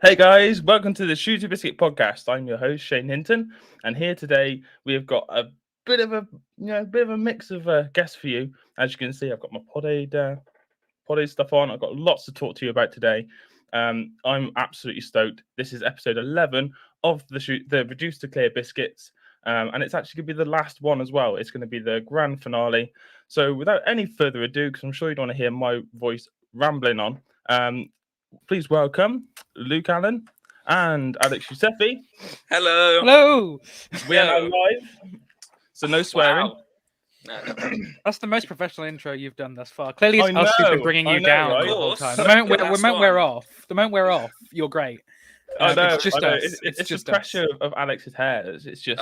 Hey guys, welcome to the Shooter Biscuit podcast. I'm your host Shane Hinton, and here today we have got a bit of a mix of guests for you. As you can see, I've got my pod stuff on. I've got lots to talk to you about today. I'm absolutely stoked. This is episode 11 of the Reduce to Clear Biscuits, and it's actually going to be the last one as well. It's going to be the grand finale. So without any further ado, because I'm sure you don't want to hear my voice rambling on. Please welcome Luke Allen and Alex Yousefi. Hello. Hello. We are now live, so no swearing. Wow. No. That's the most professional intro you've done thus far. Clearly, it's I us who's been know, bringing I you know, down right? the whole Of time. course. The moment, Yeah, the moment we're off, you're great. I know. It's just I know. us. It's just the pressure of Alex's hair. It's just.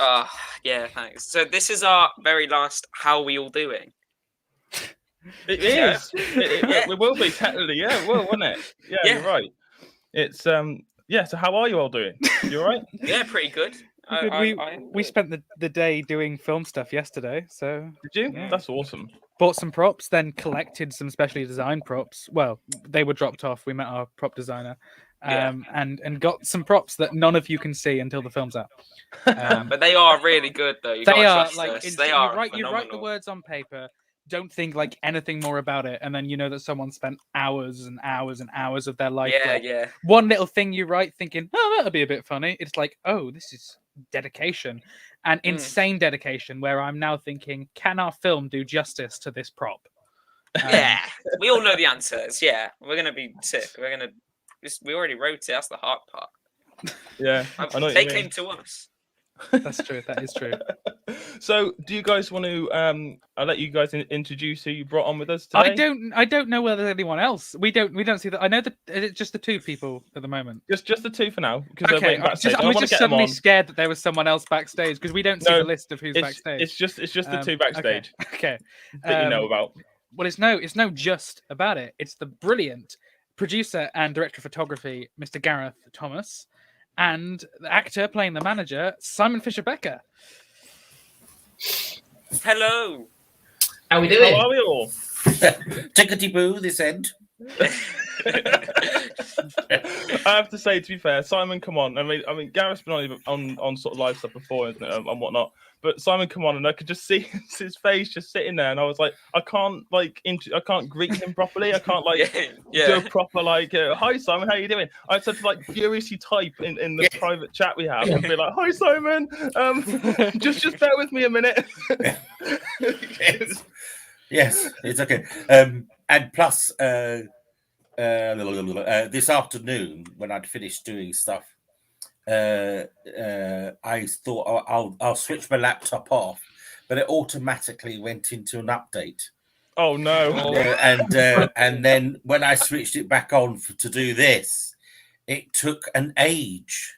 Yeah, thanks. So this is our very last How We All Doing? It Yeah. is. It will be technically. Yeah, it will, won't it? Yeah, Yeah. You're right. It's Yeah. So how are you all doing? You all right? Yeah, pretty good. We spent the day doing film stuff yesterday, so Did you? Yeah. That's awesome. bought some props, then collected some specially designed props. Well, they were dropped off. We met our prop designer, and got some props that none of you can see until the film's out. But they are really good, though. You They gotta are trust like us. insane. They are you write the phenomenal. words on paper, don't think like anything more about it, and then you know that someone spent hours and hours and hours of their life. Yeah, like, yeah. one little thing you write thinking, oh, that'll be a bit funny. It's like, oh, this is dedication and insane dedication, where I'm now thinking, can our film do justice to this prop? Yeah. We all know the answers. Yeah. We're gonna be sick. We already wrote it. That's the hard part. Yeah. I know what They you mean. came to us. That's true. That is true. So, do you guys want to? I'll let you guys introduce who you brought on with us today. I don't know whether there's anyone else. We don't see that. I know that it's just the two people at the moment. Just the two for now, because they're Okay, waiting backstage. I was just suddenly scared that there was someone else backstage because we don't see the list of who's backstage. It's just the two backstage Okay. that you know about. Well, it's no just about it. It's the brilliant producer and director of photography, Mr. Gareth Thomas, and the actor playing the manager, Simon Fisher Becker. Hello. How we doing? How are we all? Tickety boo, this end. I have to say, to be fair, Simon, come on. I mean, Gareth's been on sort of live stuff before, isn't it, and whatnot. But Simon, come on, and I could just see his face just sitting there, and I was like, I can't greet him properly. I can't do a proper hi Simon, how you doing? I had to furiously type in the private chat we have and be like, hi Simon, just bear with me a minute. Yes, it's okay. And plus, this afternoon when I'd finished doing stuff, I thought I'll switch my laptop off, but it automatically went into an update. Oh no! And then when I switched it back on to do this, it took an age.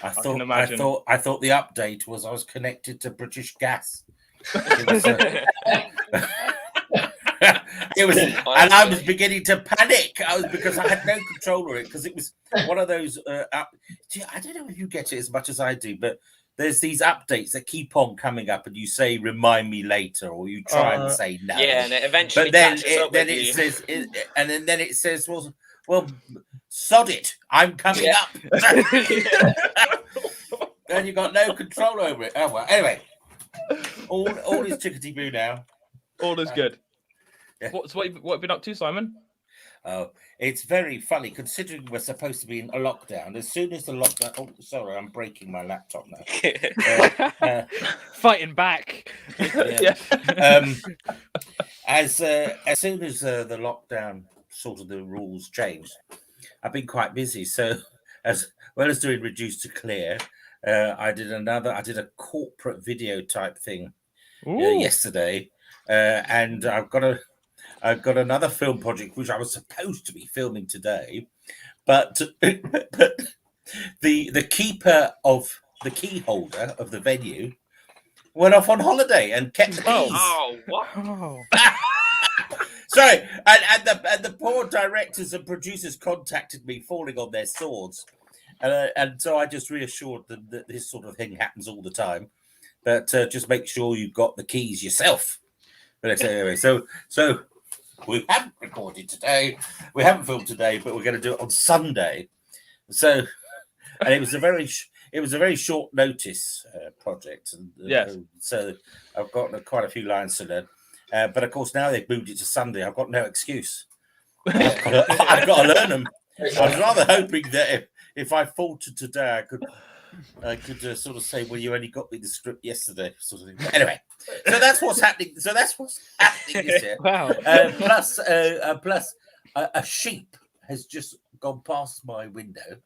I thought the update was I was connected to British Gas. It was, and I was beginning to panic. Because I had no control over it, because it was one of those. I don't know if you get it as much as I do, but there's these updates that keep on coming up, and you say "remind me later," or you try and say no. Yeah, and it eventually. But then it says, and then it says, "Well, sod it, I'm coming up." Then you got no control over it. Oh well. Anyway, all is tickety boo now. All is good. Yeah. What have you been up to, Simon? Oh, it's very funny considering we're supposed to be in a lockdown. As soon as the lockdown, sorry, I'm breaking my laptop now. Fighting back. Yeah. As soon as the lockdown sort of the rules changed, I've been quite busy. So as well as doing Reduce to Clear, I did a corporate video type thing yesterday, and I've got another film project which I was supposed to be filming today, but the keeper of the key holder of the venue went off on holiday and kept the keys. Oh, what? Oh. Sorry, and the poor directors and producers contacted me, falling on their swords, and so I just reassured them that this sort of thing happens all the time, but just make sure you've got the keys yourself. But anyway, so we haven't recorded today, we haven't filmed today, but we're going to do it on Sunday. So, and it was a very short notice project, and Yes. so I've got quite a few lines to learn. But of course, now they've moved it to Sunday. I've got no excuse. I've got to learn them. I was rather hoping that if I faltered today, I could sort of say, "Well, you only got me the script yesterday," sort of thing. But anyway, so that's what's happening. So that's what's happening this year. Wow. Plus, a sheep has just gone past my window,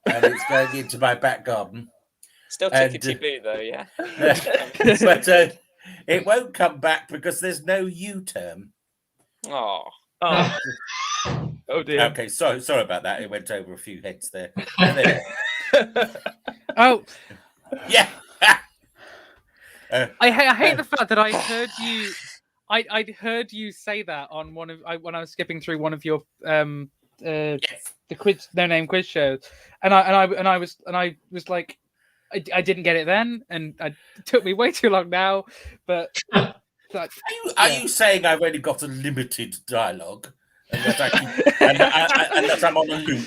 and it's going into my back garden. Still tickety boo though, yeah. But it won't come back because there's no U-turn. Oh, Oh, oh dear. Okay, sorry about that. It went over a few heads there. Oh, Yeah. I hate the fact that I heard you. I'd heard you say that on one of when I was skipping through one of your the quiz no name quiz shows, and I was like, I didn't get it then, and it took me way too long now. But like, Are you saying I've only got a limited dialogue and that I'm on a loop?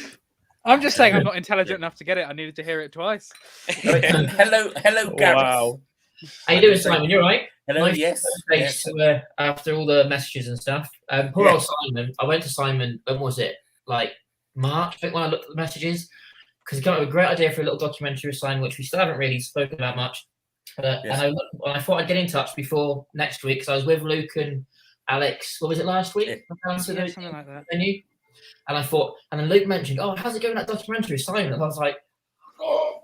I'm just saying I'm not intelligent enough to get it. I needed to hear it twice. Hello, Gareth. Wow. How you doing, Simon? You all right? Hello, Nice yes. face after all the messages and stuff. Poor old Simon. I went to Simon. When was it? Like March, I think, when I looked at the messages, because he came up with a great idea for a little documentary with Simon, which we still haven't really spoken about much. And I thought I'd get in touch before next week because I was with Luke and Alex. What was it last week? Something like that. Venue. And I thought, and then Luke mentioned, "Oh, how's it going, that documentary with Simon?" And I was like, "Oh."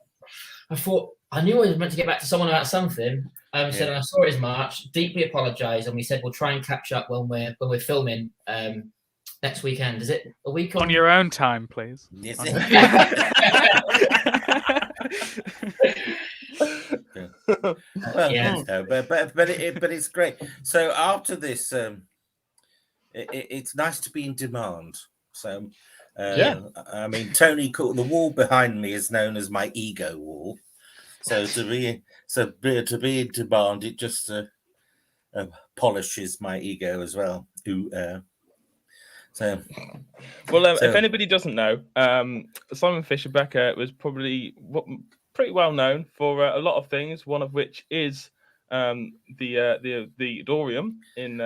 I thought I knew I was meant to get back to someone about something. Said, and I saw it as March. Deeply apologised, and we said we'll try and catch up when we're filming next weekend. Is it a week On your own time, please. Yes. Well, Yeah. no, but it's great. So after this, it's nice to be in demand. So I mean, Tony called the wall behind me is known as my ego wall. So to be in demand, it just polishes my ego as well. So If anybody doesn't know, Simon Fisher Becker was probably pretty well known for a lot of things. One of which is the Dorium in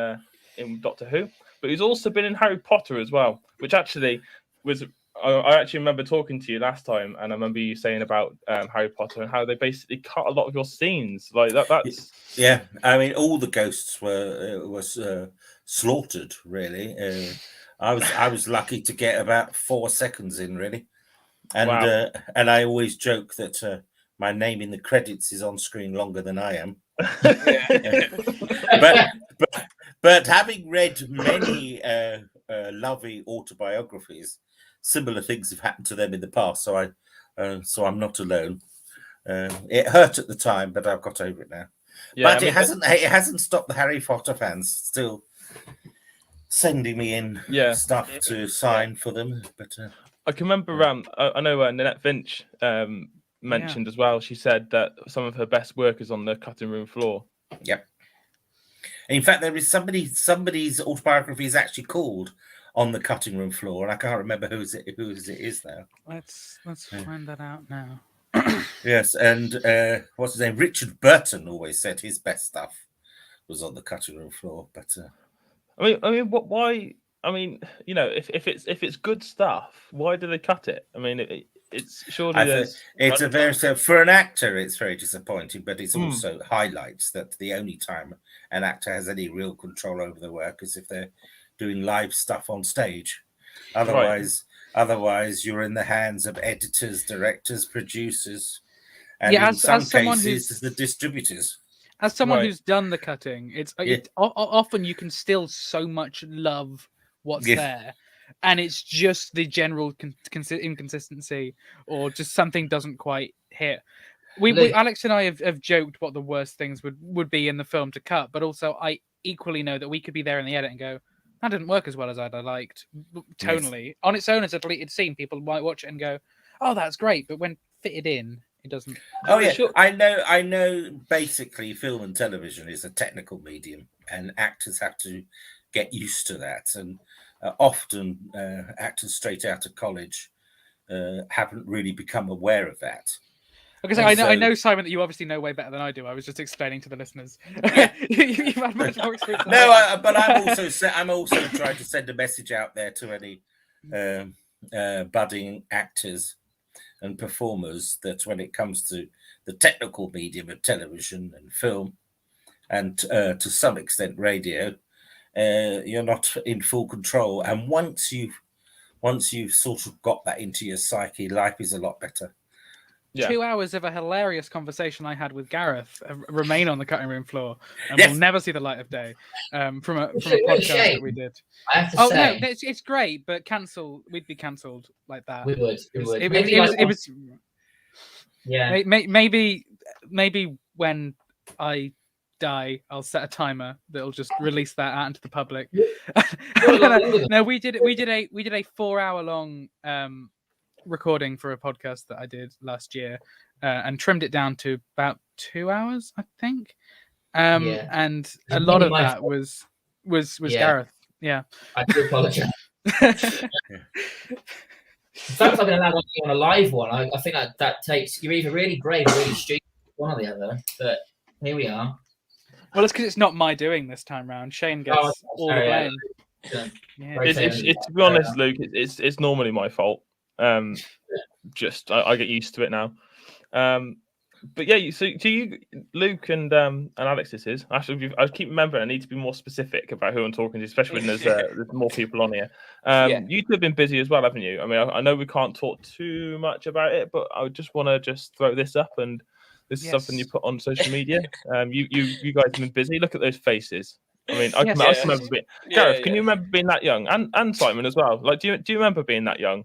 Doctor Who, but he's also been in Harry Potter as well, which actually was. I actually remember talking to you last time, and I remember you saying about Harry Potter and how they basically cut a lot of your scenes like that. That's yeah. I mean, all the ghosts were slaughtered. Really, I was lucky to get about 4 seconds in, really, and Wow. And I always joke that my name in the credits is on screen longer than I am. But having read many lovely autobiographies, similar things have happened to them in the past, so I'm not alone. It hurt at the time, but I've got over it now. Yeah, But it hasn't stopped the Harry Potter fans still sending me in stuff to sign for them. But I can remember. I know Nanette Finch mentioned as well. She said that some of her best work is on the cutting room floor. Yep. In fact, there is somebody's autobiography is actually called "On the Cutting Room Floor," and I can't remember whose it is now. Let's find that out now. Yes, and what's his name? Richard Burton always said his best stuff was on the cutting room floor. But I mean, what? Why? I mean, you know, if it's good stuff, why do they cut it? I mean, it's surely it's a very for an actor, it's very disappointing. But it's also highlights that the only time an actor has any real control over the work is if they're doing live stuff on stage. Otherwise, you're in the hands of editors, directors, producers, and in some cases, the distributors. As someone who's done the cutting, often you can still so much love what's there, and it's just the general inconsistency or just something doesn't quite hit. We Alex and I have joked what the worst things would be in the film to cut, but also I equally know that we could be there in the edit and go, that didn't work as well as I'd liked tonally. Yes. On its own as a deleted scene, people might watch it and go, oh, that's great, but when fitted in, it doesn't. Oh yeah, sure. I know. Basically, film and television is a technical medium, and actors have to get used to that. And often, actors straight out of college haven't really become aware of that. Because And I so- know, Simon, that you obviously know way better than I do. I was just explaining to the listeners. You've had much more experience than I No, have. but I'm also trying to send a message out there to any budding actors and performers that when it comes to the technical medium of television and film, and to some extent radio, you're not in full control. And once you've sort of got that into your psyche, life is a lot better. Yeah. 2 hours of a hilarious conversation I had with Gareth remain on the cutting room floor and Yes. will never see the light of day from a It's a podcast shame. that we did. I have to Oh say, no, it's great, but we'd be cancelled like that. we would. It was Yeah. maybe when I die, I'll set a timer that'll just release that out into the public. No, we did a 4-hour long recording for a podcast that I did last year, and trimmed it down to about 2 hours, I think. Yeah. And a It's lot mainly of my that fault. was Yeah. Gareth. Yeah. I do apologise. The fact I've been allowed on a live one, I think that takes, you're either really brave or really stupid, one or the other. But here we are. Well, it's because it's not my doing this time round. Shane gets Oh, all the sorry, blame. Yeah. Yeah. Right. It's to be honest, Luke, it's normally my fault. Just I get used to it now. But yeah, so do you, Luke and Alex, this is actually, I keep remembering I need to be more specific about who I'm talking to, especially when there's more people on here. You two have been busy as well, haven't you? I mean, I know we can't talk too much about it, but I just want to throw this up, and this is something you put on social media. You guys have been busy. Look at those faces. I mean, I can remember being Gareth. Can you remember being that young, and Simon as well? Like, do you remember being that young?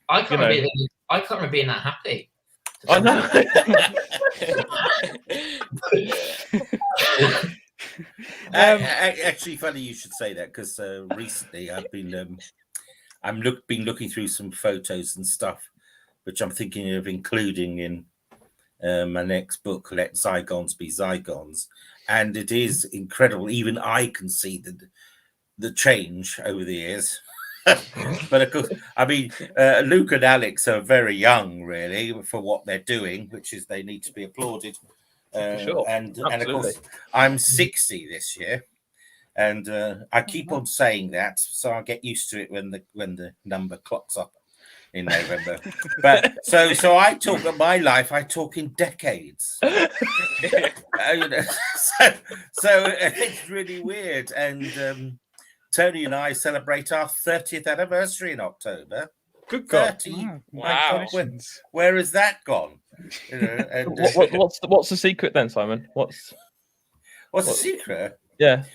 I can't remember being that happy. I know. Actually, funny you should say that, because recently I've been been looking through some photos and stuff, which I'm thinking of including in my next book, Let Zygons Be Zygons, and it is incredible. Even I can see the change over the years. But of course, I mean, Luke and Alex are very young, really, for what they're doing, which is they need to be applauded. Sure. And of course, I'm 60 this year, and I keep on saying that, so I'll get used to it when the number clocks up in November. But so I talk of my life. I talk in decades. You know, so it's really weird. And Tony and I celebrate our 30th anniversary in October. Good God! 30. Wow. Where has that gone? You know, and, What's the secret then, Simon? what's the secret? Yeah.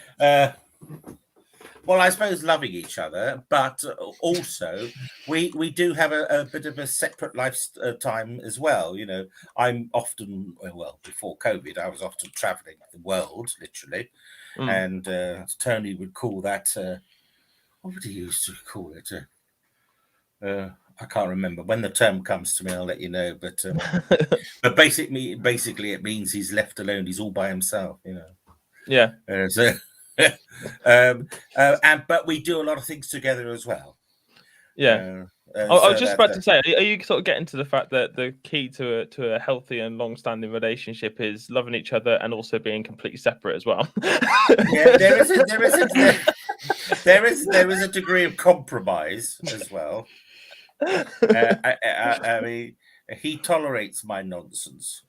Well, I suppose loving each other, but also we do have a bit of a separate lifetime as well. You know, I'm often, well, before COVID, I was often traveling the world, literally. And Tony would call that, what would he used to call it? I can't remember. When the term comes to me, I'll let you know. But but basically, it means he's left alone. He's all by himself, you know. Yeah. But we do a lot of things together as well. Yeah. I was just about to say, are you sort of getting to the fact that the key to a healthy and long-standing relationship is loving each other and also being completely separate as well? Yeah, there is a degree of compromise as well. I mean, he tolerates my nonsense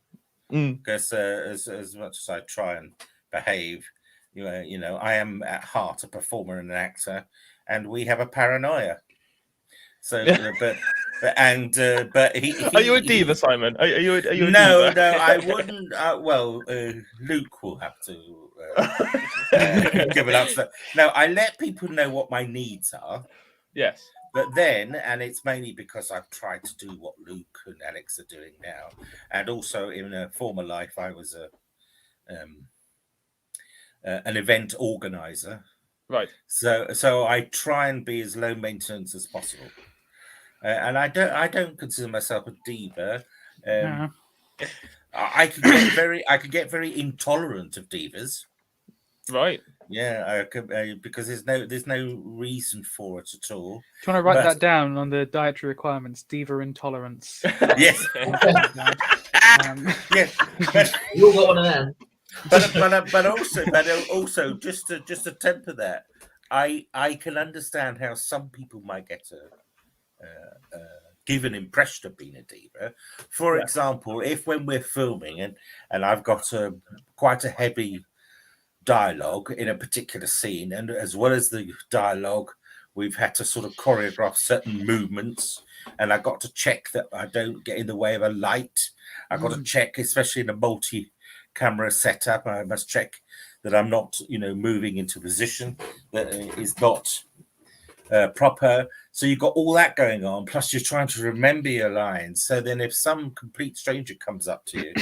because as much as I try and behave, you know, I am at heart a performer and an actor, and we have a paranoia. So, but he are you a diva, Simon? Are you a no, diva? no, I wouldn't. Well, Luke will have to give it up. No, I let people know what my needs are. Yes. But then, and it's mainly because I've tried to do what Luke and Alex are doing now, and also in a former life, I was an event organizer. Right. So I try and be as low maintenance as possible, and I don't consider myself a diva. I could get very intolerant of divas. Right. Yeah, because there's no reason for it at all. Do you want to write But- that down on the dietary requirements? Diva intolerance. Yes. Yes. But, You all got one of them. but also just to temper that, I can understand how some people might get give an impression of being a diva. For Yeah. example, if when we're filming and I've got quite a heavy dialogue in a particular scene, and as well as the dialogue, we've had to sort of choreograph certain movements, and I've got to check that I don't get in the way of a light. I've got to check, especially in a multi-camera setup, I must check that I'm not, moving into a position that is not proper. So you've got all that going on, plus you're trying to remember your lines. So then if some complete stranger comes up to you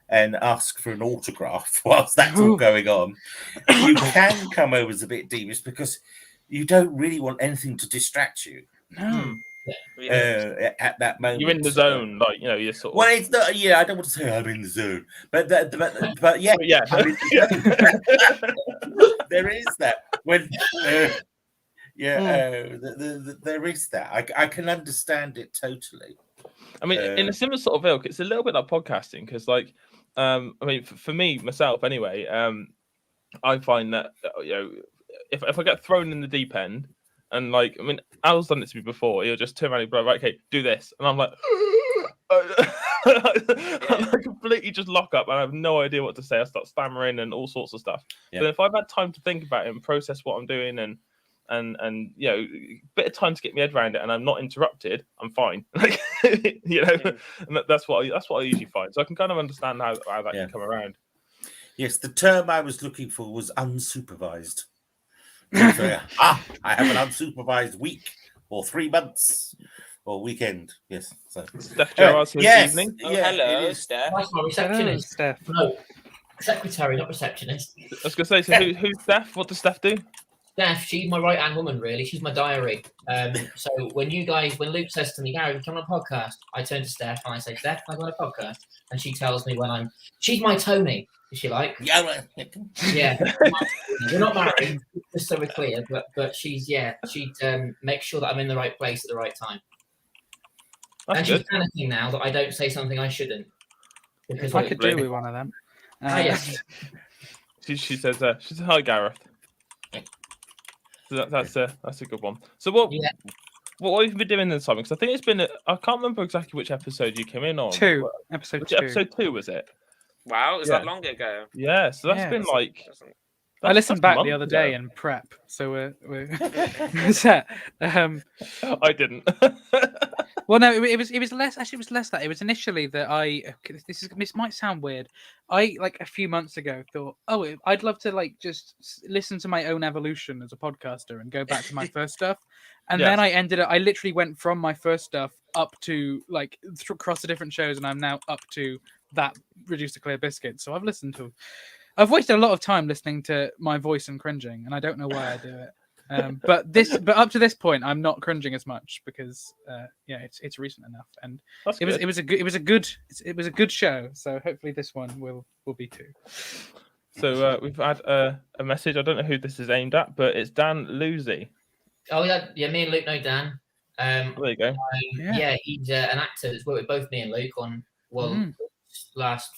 and asks for an autograph whilst that's all going on, you can come over as a bit devious because you don't really want anything to distract you No. at that moment. You're in the zone, like you're sort of. Well, it's not. Yeah, I don't want to say I'm in the zone, but yeah, Yeah. I'm in the zone. There is that when. There is that. I can understand it totally. I mean, in a similar sort of ilk, it's a little bit like podcasting because, like, I mean, for me myself anyway, I find that if I get thrown in the deep end, and like, I mean, Al's done it to me before. He'll just turn around and be like, right, okay, do this, and I'm like, I completely just lock up and I have no idea what to say. I start stammering and all sorts of stuff. Yeah. But if I've had time to think about it and process what I'm doing and a bit of time to get my head around it, and I'm not interrupted, I'm fine. Like, and that's what I usually find. So I can kind of understand how that can come around. Yes, the term I was looking for was unsupervised. So, I have an unsupervised week or 3 months or weekend. Yes. So Steph Gerard says yes, evening. Oh, yeah, hello, it is. Steph. That's my Hello, receptionist. Steph. No, secretary, not receptionist. I was gonna say, so who's Steph? What does Steph do? Steph, she's my right hand woman, really. She's my diary. So when Luke says to me, Gary, come on a podcast, I turn to Steph and I say, Steph, can I go on a podcast? And she tells me when she's my Tony, if you like. Yeah. Yeah. We're not married, just so we're clear, but she'd make sure that I'm in the right place at the right time. That's and good. she's panicking now that I don't say something I shouldn't. Because I could do with one of them. yes. She says, hi, Gareth. So that's a good one. So what have you been doing this time? Because I think it's been I can't remember exactly which episode you came in on. Episode Which 2. episode 2 was it? Wow, is that long ago? Yeah, so that's been like. I listened that's a back the month other day ago. in prep, so we're set. I didn't. Well, no, it was less. Actually, it was less that. It was initially that this might sound weird. I like a few months ago thought, I'd love to like just listen to my own evolution as a podcaster and go back to my first stuff. And then I literally went from my first stuff up to like across the different shows, and I'm now up to that reduced to clear biscuit. So I've wasted a lot of time listening to my voice and cringing, and I don't know why I do it. But up to this point, I'm not cringing as much because it's recent enough, and it was a good show. So hopefully this one will be too. So we've had a message. I don't know who this is aimed at, but it's Dan Lucy. Oh yeah. Me and Luke know Dan. There you go. Yeah, he's an actor that's worked with both me and Luke on last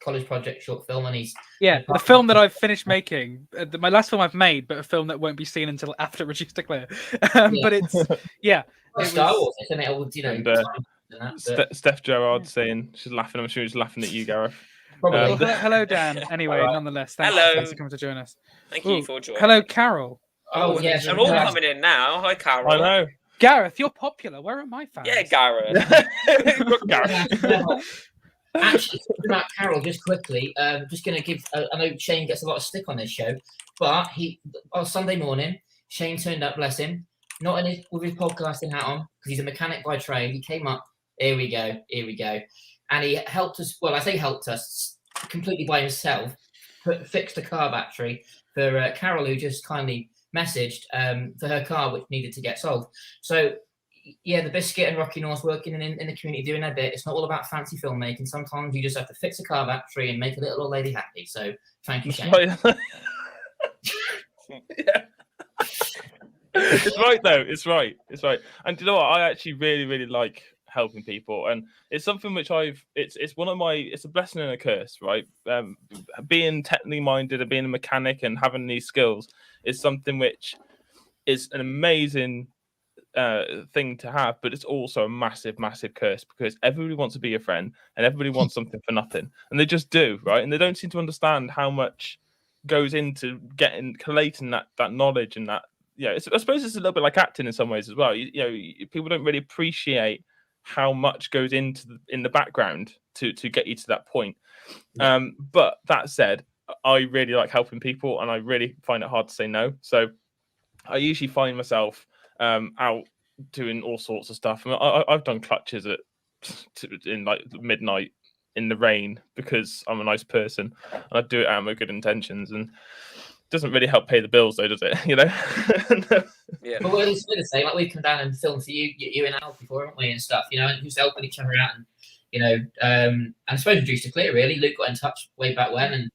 college project short film, and he's the film that I've finished making, my last film I've made, but a film that won't be seen until after Reduced to Clear. But it's Star Wars, isn't it? And, Steph Gerard saying she's laughing. I'm sure she's laughing at you, Gareth. Probably. Hello, Dan. Anyway, nonetheless, thanks for coming to join us. Thank you for joining. Hello, Carol. Oh yes, they're all coming in now. Hi, Carol. I know. Gareth, you're popular. Where are my fans? Yeah, Gareth. Actually, talking about Carol, just quickly, just going to give. I know Shane gets a lot of stick on this show, but on Sunday morning, Shane turned up, bless him, not with his podcasting hat on because he's a mechanic by trade. He came up. Here we go, and he helped us. Well, I say helped us completely by himself. Fixed a car battery for Carol, who just kindly messaged for her car, which needed to get solved. So yeah, the Biscuit and Rocky North working in the community doing their bit. It's not all about fancy filmmaking. Sometimes you just have to fix a car battery and make a little old lady happy. So thank you, Shane. Right. Yeah. It's right though. It's right. It's right. And you know what? I actually really like helping people, and it's something which it's one of my, it's a blessing and a curse, right? Being technically minded and being a mechanic and having these skills is something which is an amazing thing to have, but it's also a massive curse, because everybody wants to be your friend and everybody wants something for nothing, and they just do, right? And they don't seem to understand how much goes into collating that knowledge, and that, I suppose it's a little bit like acting in some ways as well. People don't really appreciate how much goes into in the background to get you to that point. But that said, I really like helping people, and I really find it hard to say no. So I usually find myself out doing all sorts of stuff. I mean, I've done clutches in like midnight in the rain because I'm a nice person, and I do it out of my good intentions, and it doesn't really help pay the bills though, does it? Yeah. But we're the same. Like, we've come down and filmed for you and Al before, haven't we, and stuff, and just helping each other out, and and I suppose Reduced to Clear, really. Luke got in touch way back when, and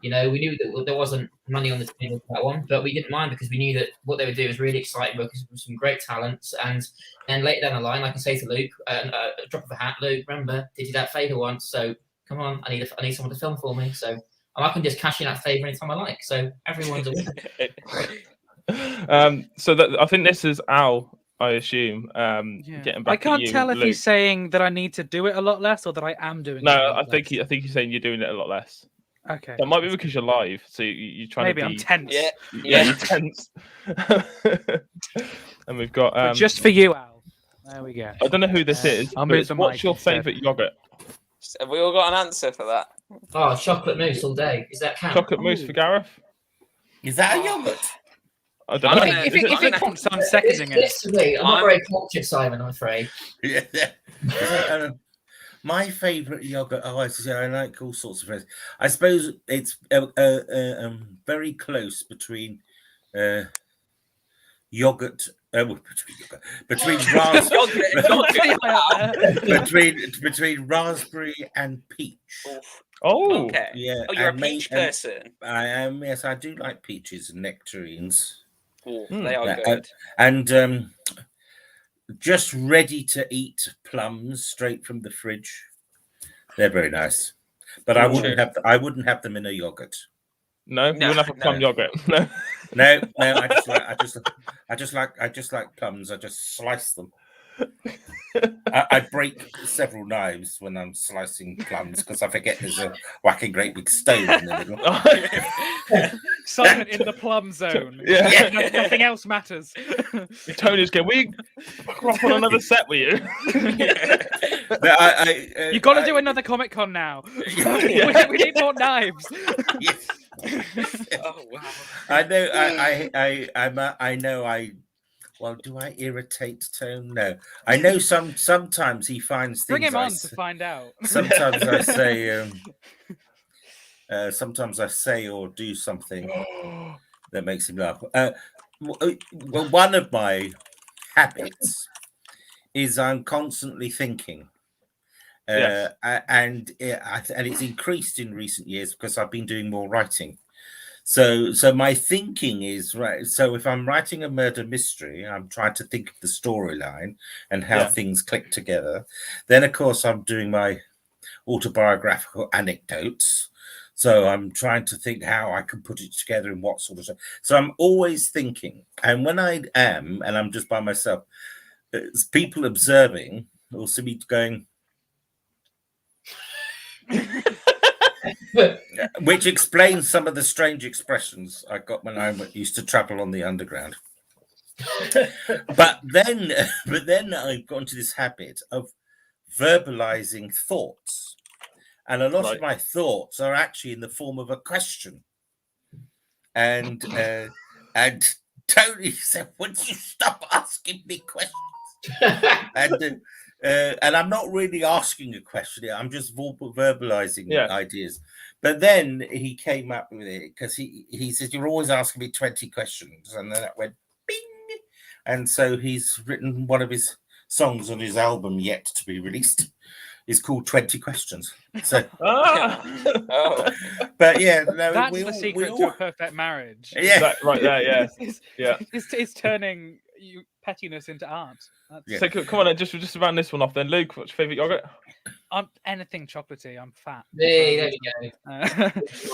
we knew that there wasn't money on the table for that one, but we didn't mind because we knew that what they would do was really exciting, because with some great talents. And then later down the line, I can say to Luke, a drop of a hat, Luke, remember, did you that favour once? So come on, I need someone to film for me. So I can just cash in that favour anytime I like. So everyone's a winner. So I think this is Al, I assume. Getting back. I can't tell if Luke. he's saying that I need to do it a lot less, or that I am doing. No, it a lot I think less. he's saying you're doing it a lot less. Okay. That might be because you're live, so you're trying Maybe to be... I'm tense. Yeah. You're tense. And we've got... But just for you, Al. There we go. I don't know who this is. I'll move the What's mic your instead. favourite yogurt? Have we all got an answer for that? Oh, chocolate mousse all day. Is that count? Chocolate mousse for Gareth? Is that a yogurt? I don't know. If it counts, I'm seconding it. Listen to me. I'm not very cultured, Simon, I'm afraid. Yeah. My favourite yogurt. I like all sorts of things. I suppose it's very close between yogurt. Between between raspberry and peach. Oh, okay. Yeah. Oh, you're a peach person. I am. Yes, I do like peaches and nectarines. Oh, they are good. And just ready to eat plums straight from the fridge. They're very nice, but I wouldn't have them in a yogurt. No, you wouldn't have a plum yogurt. No. I just like plums. I just slice them. I break several knives when I'm slicing plums because I forget there's a whacking great big stone in the middle. Simon in the plum zone. Yeah. Nothing else matters. Tony's going, we crop on another set with you. You've got to do another Comic Con now. We need more knives. Yes. Oh wow! I know. Well, do I irritate Tone? No. I know sometimes he finds things. Bring him on to find out. Sometimes I say. Sometimes I say or do something that makes him laugh. Well, one of my habits is I'm constantly thinking. Yes. And it's increased in recent years because I've been doing more writing. So my thinking is, right, so if I'm writing a murder mystery, I'm trying to think of the storyline and how things click together. Then, of course, I'm doing my autobiographical anecdotes. So I'm trying to think how I can put it together in what sort of... So I'm always thinking. And when I am, and I'm just by myself, it's people observing will see me going... Which explains some of the strange expressions I got when I used to travel on the underground. but then I've got into this habit of verbalizing thoughts, and a lot of my thoughts are actually in the form of a question. And Tony said, "Would you stop asking me questions?" And I'm not really asking a question. I'm just verbalizing ideas. But then he came up with it because he said, "You're always asking me 20 questions." And then that went bing. And so he's written one of his songs on his album yet to be released is called 20 Questions. So, Oh. but yeah, no, That's we the all, secret we to a all, perfect marriage. yeah, That right there, yeah. Yeah. It's turning you pettiness into art. That's, Yeah. So come on, then, just round this one off. Then, Luke, what's your favourite yogurt? I'm anything chocolatey. I'm fat. Hey, there we go.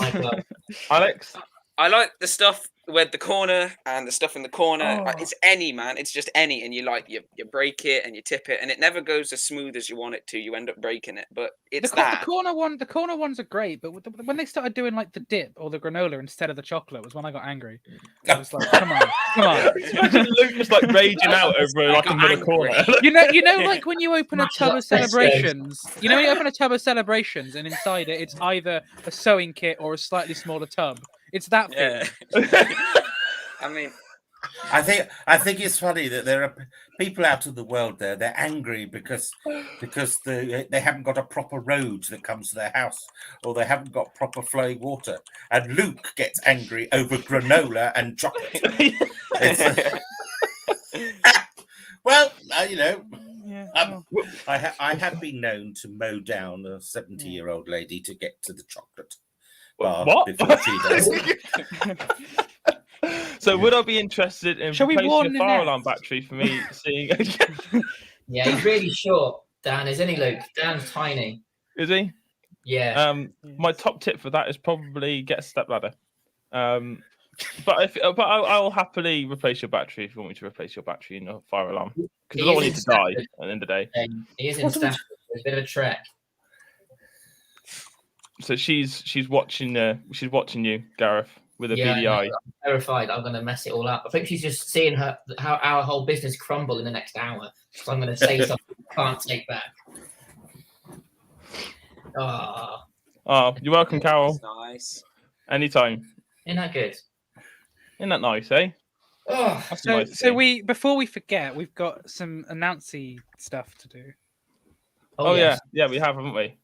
My club. Alex? I like the stuff with the corner and the stuff in the corner. Oh. It's any, man. It's just any, and you break it and you tip it, and it never goes as smooth as you want it to. You end up breaking it, but it's the corner ones are great, but when they started doing like the dip or the granola instead of the chocolate was when I got angry. I was like, come on. Imagine Luke just like raging out over like another angry. corner. You know, like when you open a tub of celebrations, you know, when you open a tub of celebrations, and inside it, it's either a sewing kit or a slightly smaller tub. It's that feeling. Yeah. I mean, I think it's funny that there are people out of the world there. They're angry because they haven't got a proper road that comes to their house, or they haven't got proper flowing water. And Luke gets angry over granola and chocolate. Well, you know, Yeah. I have been known to mow down a 70-year-old lady to get to the chocolate bar What? before she does. So would I be interested in Shall we warn replacing a the fire net? alarm battery for me seeing? Yeah, he's really short, Dan, isn't he, Luke? Dan's tiny. Is he? Yeah. My top tip for that is probably get a stepladder. But I'll happily replace your battery if you want me to replace your battery in a fire alarm, because I don't want you to die at the end of the day. He is in Stafford. It's a bit of a trek. So she's watching you, Gareth, with a beady eye. I'm terrified I'm going to mess it all up. I think she's just seeing how our whole business crumble in the next hour. So I'm going to say something I can't take back. Oh, you're welcome, Carol. That's nice. Anytime. Isn't that good? Isn't that nice, eh? Oh, That's So, nice so thing. before we forget, we've got some announcy stuff to do. Oh yes. yeah, we have, haven't we?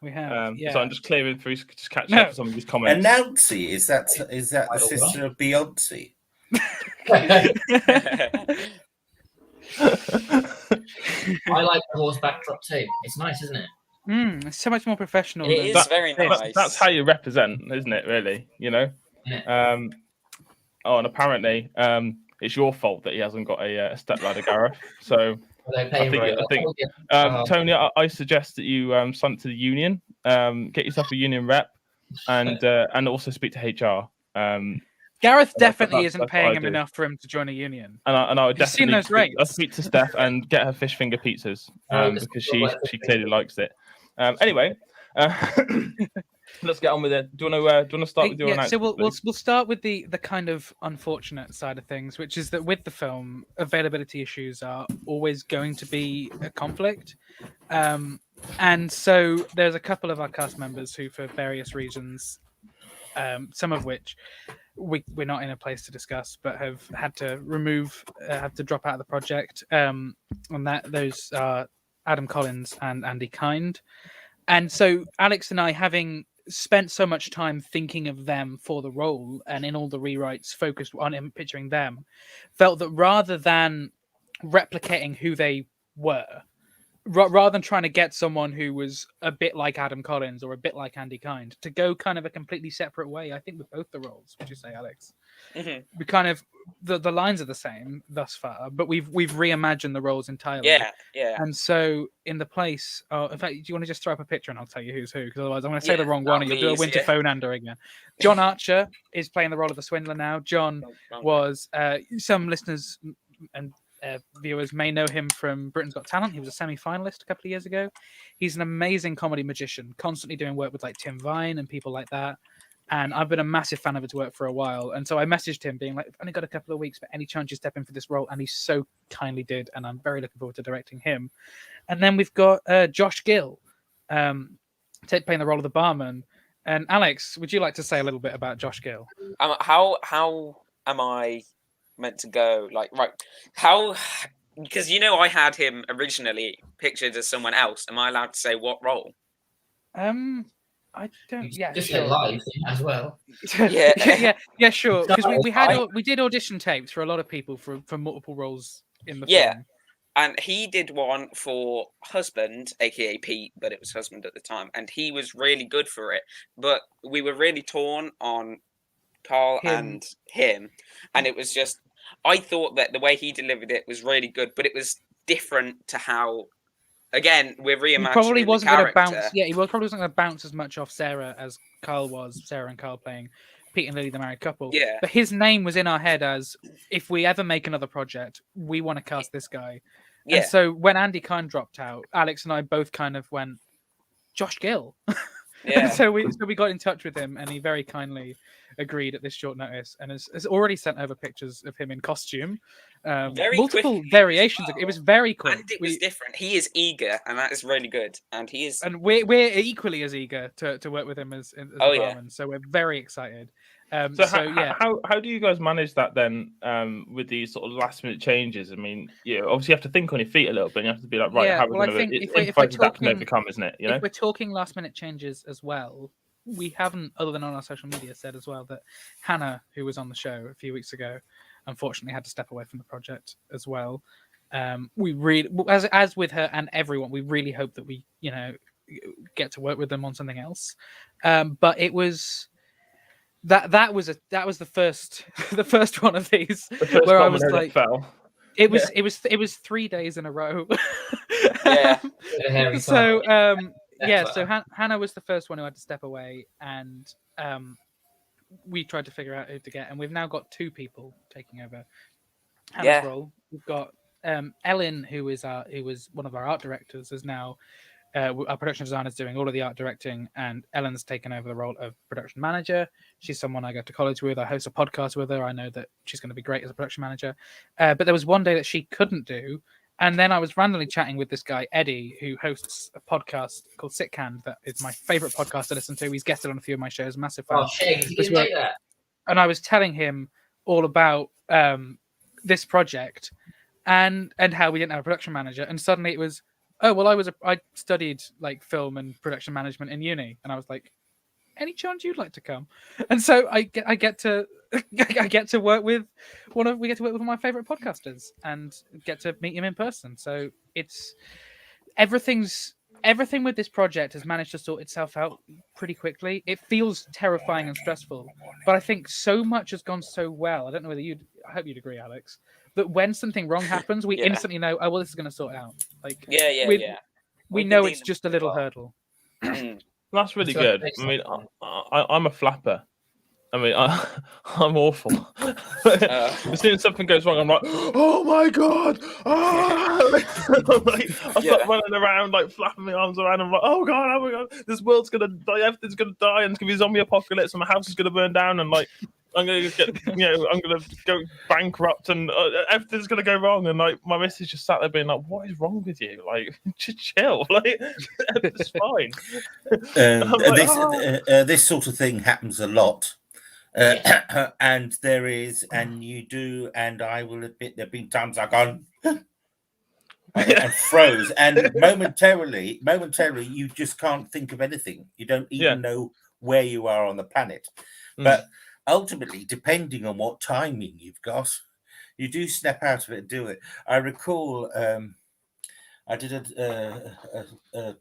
We have. Yeah. So I'm just clearing through, just catching No. up with some of these comments. Announcy, is that the Quite all sister of Beyonce? I like the horse backdrop too. It's nice, isn't it? It's so much more professional. It than is that. very nice. That's how you represent, isn't it? Really, you know. Yeah. And apparently, it's your fault that he hasn't got a stepladder, Gareth. So I think Tony, I suggest that you sign up to the union, get yourself a union rep, and also speak to HR. Gareth definitely that's isn't what paying I him do. enough for him to join a union. And I would You've seen definitely those rates. I'll speak to Steph and get her fish finger pizzas because she clearly likes it. Anyway, let's get on with it. Do you want to start with your So announcement? we'll start with the kind of unfortunate side of things, which is that with the film, availability issues are always going to be a conflict. And so there's a couple of our cast members who, for various reasons, some of which we're not in a place to discuss, but have had to have to drop out of the project. And those are Adam Collins and Andy Kind. And so Alex and I, having spent so much time thinking of them for the role and in all the rewrites focused on him picturing them, felt that rather than replicating who they were, rather than trying to get someone who was a bit like Adam Collins or a bit like Andy Kind, to go kind of a completely separate way, I think, with both the roles. Would you say, Alex? Mm-hmm. We kind of the lines are the same thus far, but we've reimagined the roles entirely. Yeah. And so in the place, in fact, do you want to just throw up a picture and I'll tell you who's who? Because otherwise I'm going to say the wrong one and you'll do a Winter Phone Under again. John Archer is playing the role of the Swindler now. John was some listeners and viewers may know him from Britain's Got Talent. He was a semi-finalist a couple of years ago. He's an amazing comedy magician, constantly doing work with like Tim Vine and people like that. And I've been a massive fan of his work for a while. And so I messaged him being like, I've only got a couple of weeks, but any chance you step in for this role? And he so kindly did. And I'm very looking forward to directing him. And then we've got Josh Gill playing the role of the barman. And Alex, would you like to say a little bit about Josh Gill? How am I meant to go? Like, right, how? Because I had him originally pictured as someone else. Am I allowed to say what role? I don't. Yeah, just sure. live as well. yeah, sure. Because we did audition tapes for a lot of people for multiple roles in the film. And he did one for Husband, aka Pete, but it was Husband at the time, and he was really good for it. But we were really torn on Carl and him, and it was just, I thought that the way he delivered it was really good, but it was different to how. Again, we're reimagining He probably wasn't going to character. bounce. Yeah, he probably wasn't going to bounce as much off Sarah as Carl was. Sarah and Carl playing Pete and Lily, the married couple. Yeah. But his name was in our head as, if we ever make another project, we want to cast this guy. Yeah. And so when Andy Kine dropped out, Alex and I both kind of went, Josh Gill. Yeah. so we got in touch with him, and he very kindly agreed at this short notice, and has already sent over pictures of him in costume. Very multiple quickly variations. as well. It was very quick. And it was different. He is eager, and that is really good. And he is. And we're equally as eager to work with him as Oh, a yeah. barman. So we're very excited. How do you guys manage that then with these sort of last minute changes? I mean, obviously you have to think on your feet a little bit. And you have to be like, right, how we're going to improvise that and overcome, isn't it? If we're talking last minute changes as well, we haven't, other than on our social media, said as well that Hannah, who was on the show a few weeks ago, unfortunately had to step away from the project as well. We really, as with her and everyone, we really hope that we, get to work with them on something else. But it was. That was the first one of these where I was like, it was 3 days in a row. Yeah. So so Hannah was the first one who had to step away, and we tried to figure out who to get, and we've now got 2 people taking over Hannah's role. We've got Ellen, who was one of our art directors, is now. Our production designer is doing all of the art directing, and Ellen's taken over the role of production manager. She's someone I go to college with. I host a podcast with her. I know that she's going to be great as a production manager. But there was one day that she couldn't do. And then I was randomly chatting with this guy, Eddie, who hosts a podcast called Sitcand. That is my favorite podcast to listen to. He's guested on a few of my shows, massive fan. Oh, shit, you didn't like that. And I was telling him all about this project and how we didn't have a production manager. And suddenly it was, oh, well, I studied like film and production management in uni, and I was like, any chance you'd like to come? And so I get to work with one of my favorite podcasters and get to meet him in person. So it's everything with this project has managed to sort itself out pretty quickly. It feels terrifying and stressful, but I think so much has gone so well. I don't know whether I hope you'd agree, Alex, that when something wrong happens, we instantly know, oh, well, this is going to sort it out. Like, we know it's just a little hurdle. That's really good. I mean, I'm a flapper. I mean, I'm awful. As soon as something goes wrong, I'm like, oh my god! I start running around, like flapping my arms around. I'm like, oh my god! This world's gonna die. Everything's gonna die, and it's gonna be a zombie apocalypse, and my house is gonna burn down, and like, I'm gonna get, I'm gonna go bankrupt, and everything's gonna go wrong. And like, my missus just sat there being like, "What is wrong with you? Like, just chill. Like, it's fine." This sort of thing happens a lot. And there is, and you do, and I will admit there have been times I've gone and froze, and momentarily you just can't think of anything. You don't even know where you are on the planet. But ultimately, depending on what timing you've got, you do snap out of it and do it. I recall I did a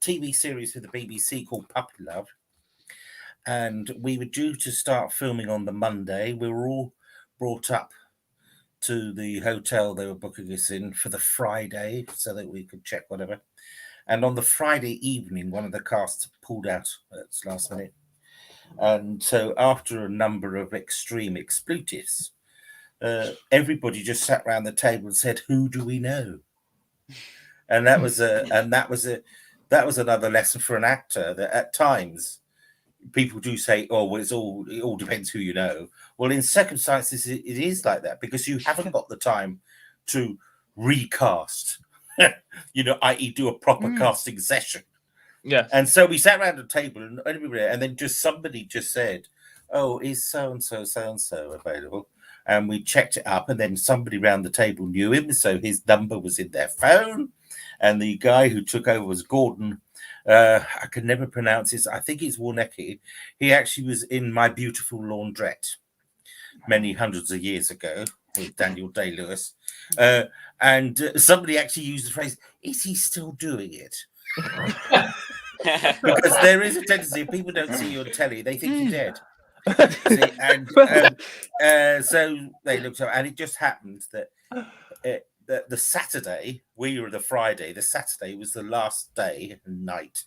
TV series for the BBC called Puppy Love. And we were due to start filming on the Monday. We were all brought up to the hotel they were booking us in for the Friday so that we could check whatever. And on the Friday evening, one of the casts pulled out at the last minute. And so after a number of extreme expletives, everybody just sat around the table and said, "Who do we know?" And that was another lesson for an actor, that at times people do say, "Oh, well, it all depends who you know." Well, in circumstances, it is like that because you haven't got the time to recast, i.e., do a proper casting session. Yes. And so we sat around the table, and then somebody just said, "Oh, is so and so available?" And we checked it up, and then somebody around the table knew him, so his number was in their phone. And the guy who took over was Gordon. I can never pronounce his. I think it's Warnecki. He actually was in My Beautiful Laundrette many hundreds of years ago. with Daniel Day-Lewis. And somebody actually used the phrase, "Is he still doing it?" Because there is a tendency, if people don't see you on telly, they think you're dead. See, and so they looked up, and it just happened that the Saturday, we were the Friday, the Saturday was the last day and night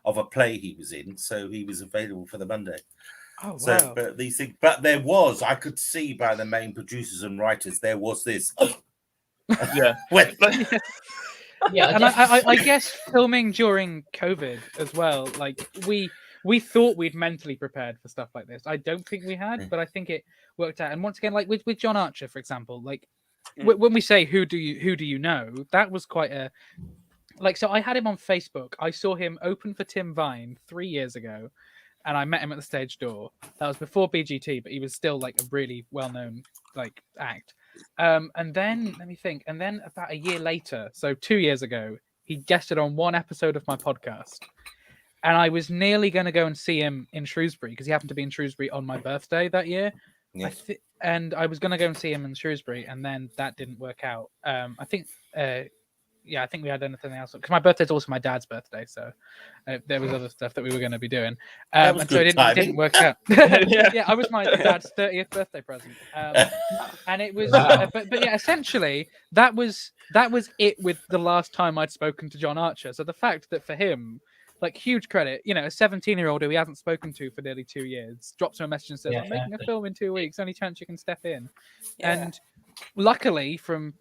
of a play he was in, so he was available for the Monday. Oh, wow. So, but these things, but there was, I could see by the main producers and writers, there was this. Yeah. Yeah, And I guess filming during COVID as well, like we thought we'd mentally prepared for stuff like this. I don't think we had, but I think it worked out. And once again, like with John Archer, for example, like when we say who do you know, that was quite a like. So I had him on Facebook. I saw him open for Tim Vine 3 years ago, and I met him at the stage door. That was before BGT, but he was still like a really well-known like act. And then let me think. And then about a year later, so 2 years ago, he guested on one episode of my podcast. And I was nearly going to go and see him in Shrewsbury because he happened to be in Shrewsbury on my birthday that year. Yes. And I was going to go and see him in Shrewsbury, and then that didn't work out. I think we had anything else because my birthday's also my dad's birthday, so there was other stuff that we were going to be doing, and so it didn't work out. Yeah, I was my dad's 30th birthday present, and it was, but yeah, essentially that was it with the last time I'd spoken to John Archer. So the fact that for him, like, huge credit, you know, a 17-year-old who he hasn't spoken to for nearly 2 years drops him a message and says, "I'm making a film in 2 weeks. Only chance you can step in," and luckily from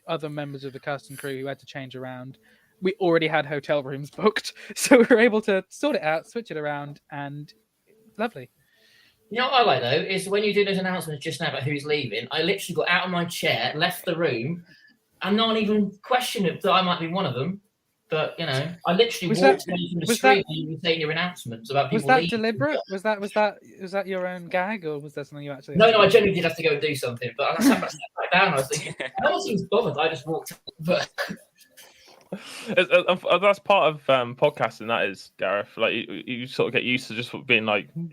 other members of the cast and crew who had to change around, we already had hotel rooms booked, so we were able to sort it out, switch it around, and lovely. You know what I like though is when you do those announcements just now about who's leaving, I literally got out of my chair, left the room, and no one even questioned it that I might be one of them. But you know, I literally walked away from the street and you were saying your announcements about people. Was that deliberate? Was that your own gag, or was that something you actually? No, I genuinely did have to go and do something, but I sat back down. I was thinking, no one seems bothered. I just walked. But that's part of podcasting. That is, Gareth. Like you sort of get used to just being like, duck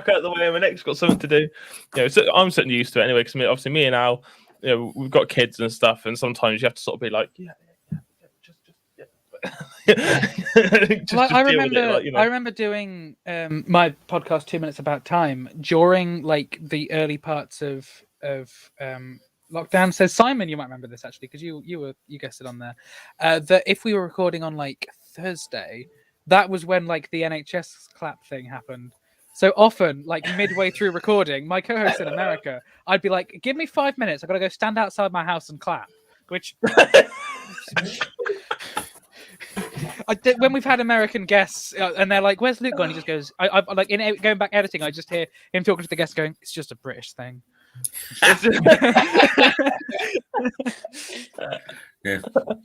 out the way. My next got something to do. You know, so I'm certainly used to it anyway. Because obviously, me and Al, you know, we've got kids and stuff, and sometimes you have to sort of be like, I remember doing my podcast 2 Minutes About Time during like the early parts of lockdown. So Simon, you might remember this actually because you guessed it on there. That if we were recording on like Thursday, that was when like the NHS clap thing happened. So often, like midway through recording, my co-host in America, I'd be like, "Give me 5 minutes. I've got to go stand outside my house and clap." Which, when we've had American guests and they're like, "Where's Luke gone?" He just goes, "I like going back editing. I just hear him talking to the guests, going, "It's just a British thing." Yeah.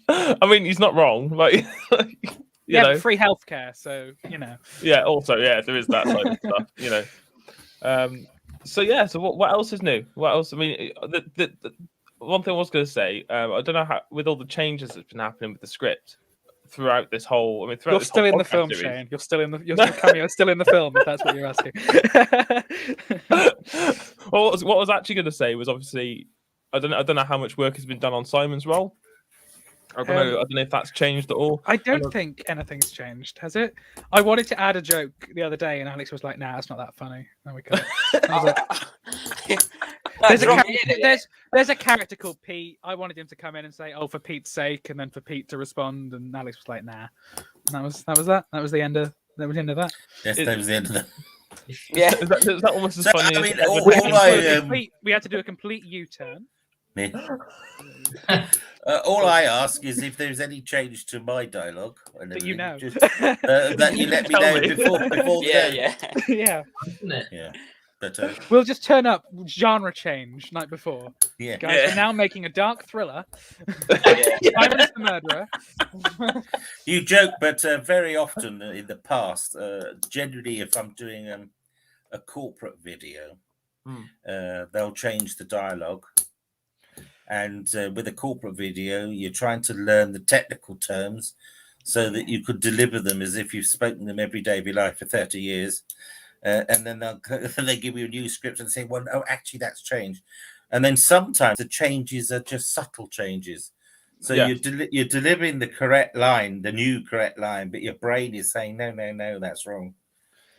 I mean, he's not wrong. Like. You know, free healthcare, so you know. Yeah, also, yeah, there is that side of stuff, you know. So what else is new? What else? I mean, the one thing I was going to say, I don't know how, with all the changes that's been happening with the script throughout this whole. I mean, throughout you're this still whole in the film, series. Shane. You're still in the cameo, still in the film. If that's what you're asking. Well, what I was actually going to say was obviously, I don't know how much work has been done on Simon's role. I don't know if that's changed at all. I don't think anything's changed, has it? I wanted to add a joke the other day, and Alex was like, "Nah, it's not that funny." There we go. There's a character called Pete. I wanted him to come in and say, "Oh, for Pete's sake," and then for Pete to respond, and Alex was like, "Nah." And that was that. That was the end of that. Yes, that was the end of that. Yeah, is that almost as funny? I mean, we had to do a complete U-turn. All I ask is if there's any change to my dialogue, that you know, that you let me know before. Yeah. But we'll just turn up genre change night before. Yeah, guys, we're now making a dark thriller. Simon's the murderer. You joke, but very often in the past, generally, if I'm doing a corporate video, they'll change the dialogue. And with a corporate video, you're trying to learn the technical terms so that you could deliver them as if you've spoken them every day of your life for 30 years. and then they give you a new script and say, well, oh, actually that's changed. And then sometimes the changes are just subtle changes. So you're delivering the correct line, the new correct line, but your brain is saying, no, that's wrong.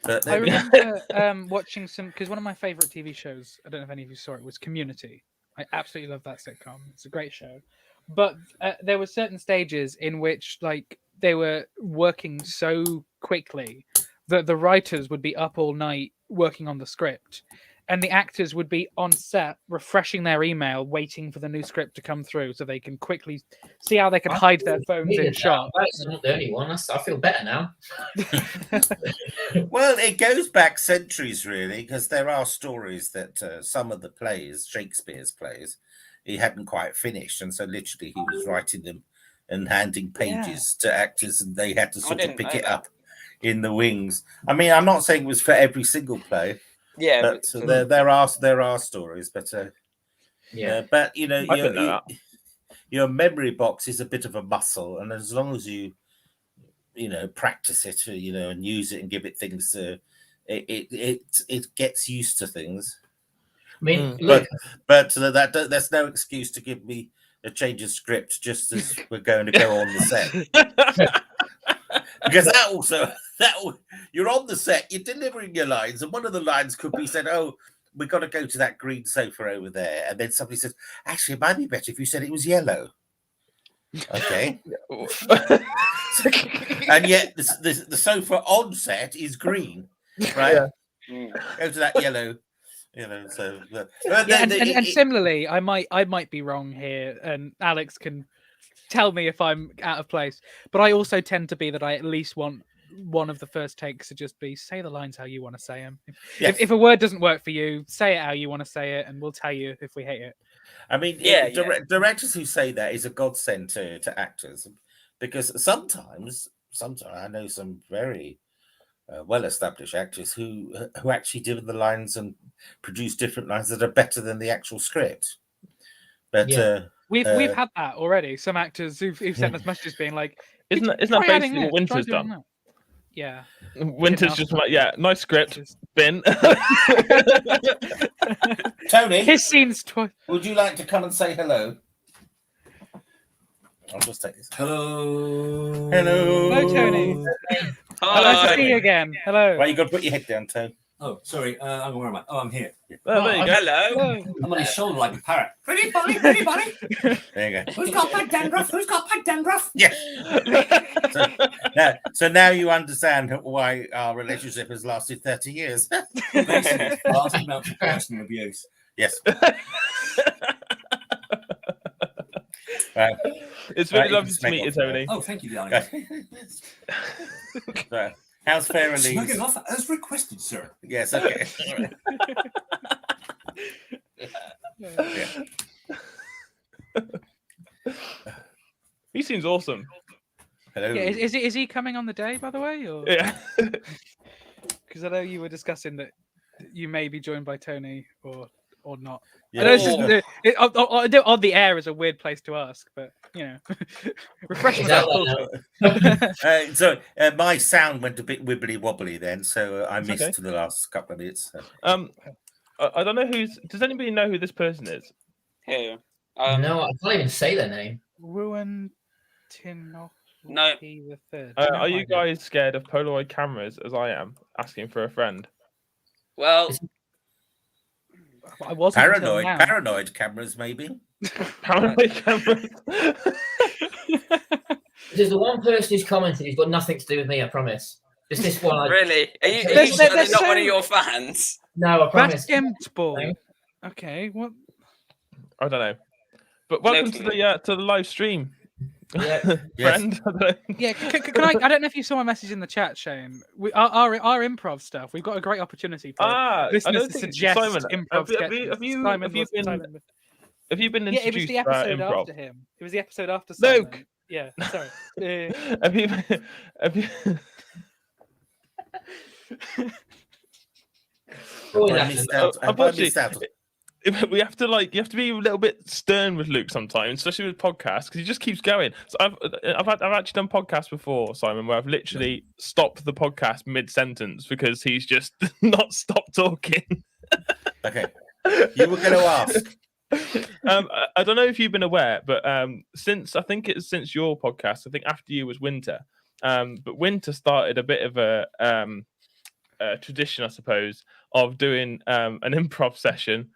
But I remember watching some, because one of my favorite TV shows, I don't know if any of you saw it, was Community. I absolutely love that sitcom. It's a great show. But there were certain stages in which, like, they were working so quickly that the writers would be up all night working on the script, and the actors would be on set refreshing their email, waiting for the new script to come through so they can quickly see how they could hide their phones in shot. That's not the only one. I feel better now. Well, it goes back centuries, really, because there are stories that some of the plays, Shakespeare's plays, he hadn't quite finished, and so literally he was writing them and handing pages to actors, and they had to sort of pick it up in the wings. I mean, I'm not saying it was for every single play, but there are stories, but but you know, your memory box is a bit of a muscle, and as long as you practice it, and use it and give it things, it gets used to things. I mean, but that's no excuse to give me a change of script just as we're going to go on the set. Because you're on the set, you're delivering your lines, and one of the lines could be said, "Oh, we've got to go to that green sofa over there," and then somebody says, "Actually, it might be better if you said it was yellow." Okay. And yet the sofa on set is green, right? Yeah. Go to that yellow. So and similarly, I might be wrong here, and Alex can tell me if I'm out of place. But I also tend to be that I at least want one of the first takes to just be say the lines how you want to say them. If a word doesn't work for you, say it how you want to say it, and we'll tell you if we hate it. I mean, directors who say that is a godsend to actors, because sometimes I know some very well-established actors who actually do the lines and produce different lines that are better than the actual script. But we've had that already. Some actors who've sent us messages being like, "Isn't that basically what Winter's done?" That. Yeah, Winter's just like, nice script, bin. Tony, his scenes twice. Would you like to come and say hello? I'll just take this. Hello. Hello, Tony. Hi. Nice to see you again. Hello. Right, you got to put your head down, Tony. Oh, sorry. Where am I? Oh, I'm here. Oh, there you go. Hello. I'm on his shoulder like a parrot. Pretty funny, pretty funny. There you go. Who's got bad dandruff? Who's got bad dandruff? Yes. So now you understand why our relationship has lasted 30 years. Basically, asking about personal abuse. Yes. It's really lovely to meet you, Tony. Oh, thank you, darling. So, how's Farrah Lee's? Snugging off as requested, sir. Yes, okay. He seems awesome. Hello. Yeah, is he coming on the day, by the way? Or... Yeah. Because I know you were discussing that you may be joined by Tony or not. Yeah. I know it's just, on the air is a weird place to ask, but refresh myself. So my sound went a bit wibbly wobbly then, so I missed for the last couple of minutes. So. I don't know does anybody know who this person is? Who? No, I can't even say their name. Ruin Tinoch. No. The third. Are you guys scared of Polaroid cameras as I am? Asking for a friend. Well, I wasn't paranoid cameras, maybe. Paranoid cameras. There's the one person who's commented who's got nothing to do with me, I promise. Just this one. Really? Are you They're not one of your fans? No, I promise. Basketball. Okay, what? I don't know. But welcome to the live stream. Yeah. Friend. Yeah, can I don't know if you saw my message in the chat, Shane. Our improv stuff, we've got a great opportunity for listeners to suggest improv sketches. Have you been introduced it was the episode improv? after him. It was the episode after Simon. Luke! Yeah, sorry. Have you I missed out. we have to you have to be a little bit stern with Luke sometimes, especially with podcasts, because he just keeps going. So I've actually done podcasts before, Simon, where I've literally stopped the podcast mid-sentence because he's just not stopped talking. Okay, you were going to ask. I don't know if you've been aware, but since your podcast, I think after you was Winter, but Winter started a bit of a tradition, I suppose, of doing an improv session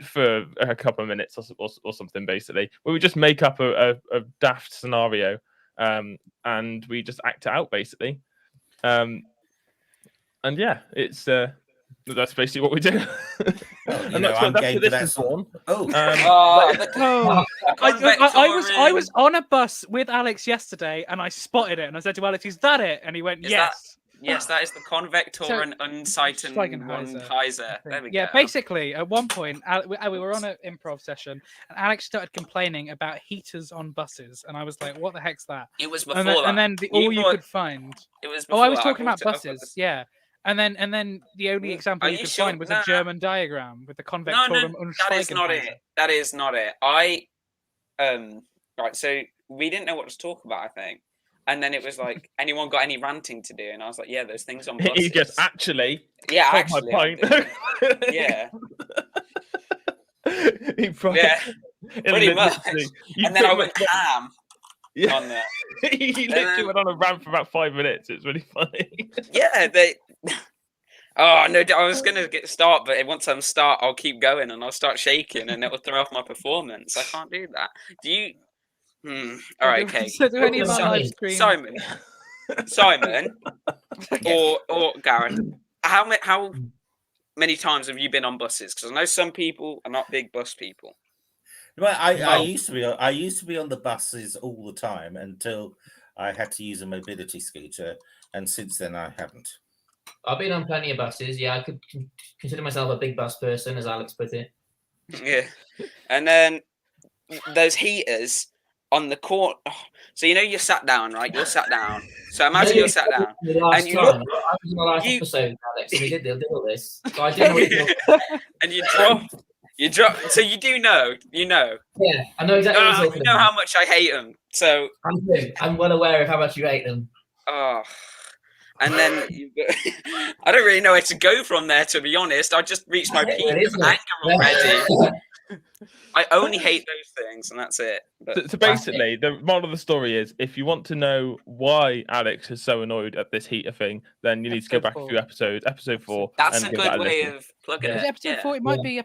for a couple of minutes or something, basically, where we just make up a daft scenario and we just act it out, basically. And yeah, it's that's basically what we do. I'm game for that sort. I was on a bus with Alex yesterday, and I spotted it, and I said to Alex, "Is that it?" And he went, "Yes." Yes, that is the Convector and Unsightenheiser. There we go. Yeah, basically, at one point, we were on an improv session, and Alex started complaining about heaters on buses, and I was like, "What the heck's that?" It was before that. And then all you could find. It was. I was talking about buses. Yeah. And then the only example you could find was a German diagram with the Convectorum Unsightenheiser. That is not it. That is not it. Right, so we didn't know what to talk about, I think. And then it was like, anyone got any ranting to do? And I was like, yeah, there's things on buses. He goes, actually. Yeah, actually. My point. Yeah. He probably, yeah, pretty much. And then I went ham on that. He literally went on a rant for about 5 minutes. It's really funny. Yeah, Oh no! I was gonna start, but once I start, I'll keep going and I'll start shaking, and it will throw off my performance. I can't do that. Do you? All right, okay. Simon, or Garen, how many times have you been on buses? Because I know some people are not big bus people. Well, I used to be on the buses all the time until I had to use a mobility scooter, and since then I haven't. I've been on plenty of buses. Yeah, I could consider myself a big bus person, as Alex put it. Yeah, and then those heaters on the court. So you're sat down, right? You're sat down. So imagine you're sat down, and you look. I was in the last episode, Alex, and we did all this. So I didn't know. And you drop. So you do know. You know. Yeah, I know exactly. What you're talking about. How much I hate them. So I'm well aware of how much you hate them. Oh. And then I don't really know where to go from there, to be honest. I just reached my peak of anger already. I only hate those things, and that's it. So basically, the moral of the story is, if you want to know why Alex is so annoyed at this heater thing, then you need to go back a few episodes. Episode 4. That's a good way of plugging it. Episode 4. It might be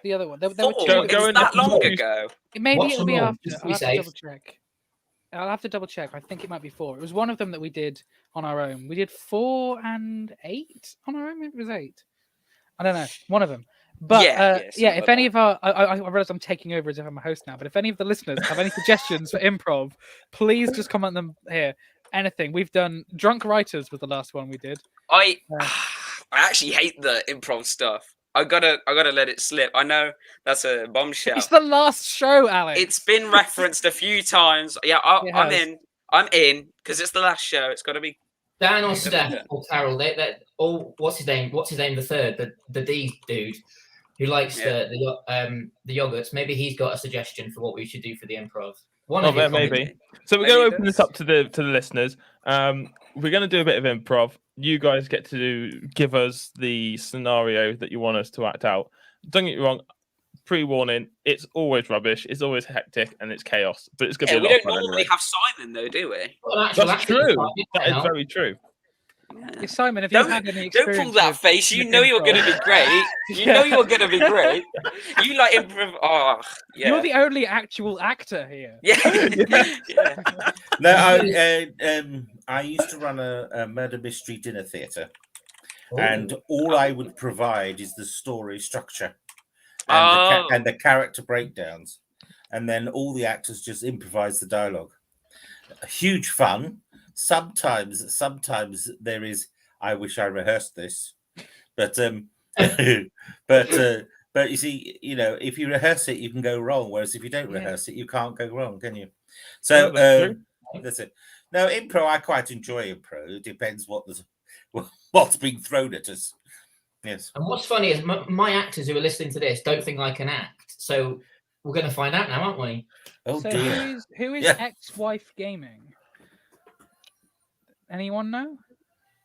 the other one. There were two. It was that long ago. Maybe it'll be after. I'll have to double check. I'll have to double check. I think it might be 4. It was one of them that we did on our own. We did 4 and 8 on our own. Maybe it was 8. I don't know. One of them. But if any of I realize I'm taking over as if I'm a host now, but if any of the listeners have any suggestions for improv, please just comment them here. Anything. We've done Drunk Writers was the last one we did. I actually hate the improv stuff. I gotta let it slip. I know that's a bombshell. It's the last show, Alex. It's been referenced a few times. Yeah, I'm in because it's the last show. It's got to be Dan or Steph or Carol. They all. What's his name? The third, the D dude who likes the yogurts. Maybe he's got a suggestion for what we should do for the improv. Maybe. So we're going to open this up to the listeners. We're going to do a bit of improv. You guys get to give us the scenario that you want us to act out. Don't get me wrong. Pre-warning, it's always rubbish. It's always hectic and it's chaos. But it's going to be a lot of fun. We don't normally have Simon, though, do we? Well, that's true. That is very true. Yeah, Simon, have you had any experience? Don't pull that face. You know you're going to be great. You know you're going to be great. You like improv. Oh, yeah. You're the only actual actor here. Yeah. No, I used to run a murder mystery dinner theatre, and all I would provide is the story structure and the character breakdowns, and then all the actors just improvise the dialogue. Huge fun. Sometimes there is. I wish I rehearsed this, but but you see, if you rehearse it, you can go wrong. Whereas if you don't rehearse it, you can't go wrong, can you? So that's it. Now, improv, I quite enjoy improv. It depends what's being thrown at us. Yes. And what's funny is my actors who are listening to this don't think I can act. So we're going to find out now, aren't we? Oh So dear. who is Yeah. ex-wife gaming? Anyone know?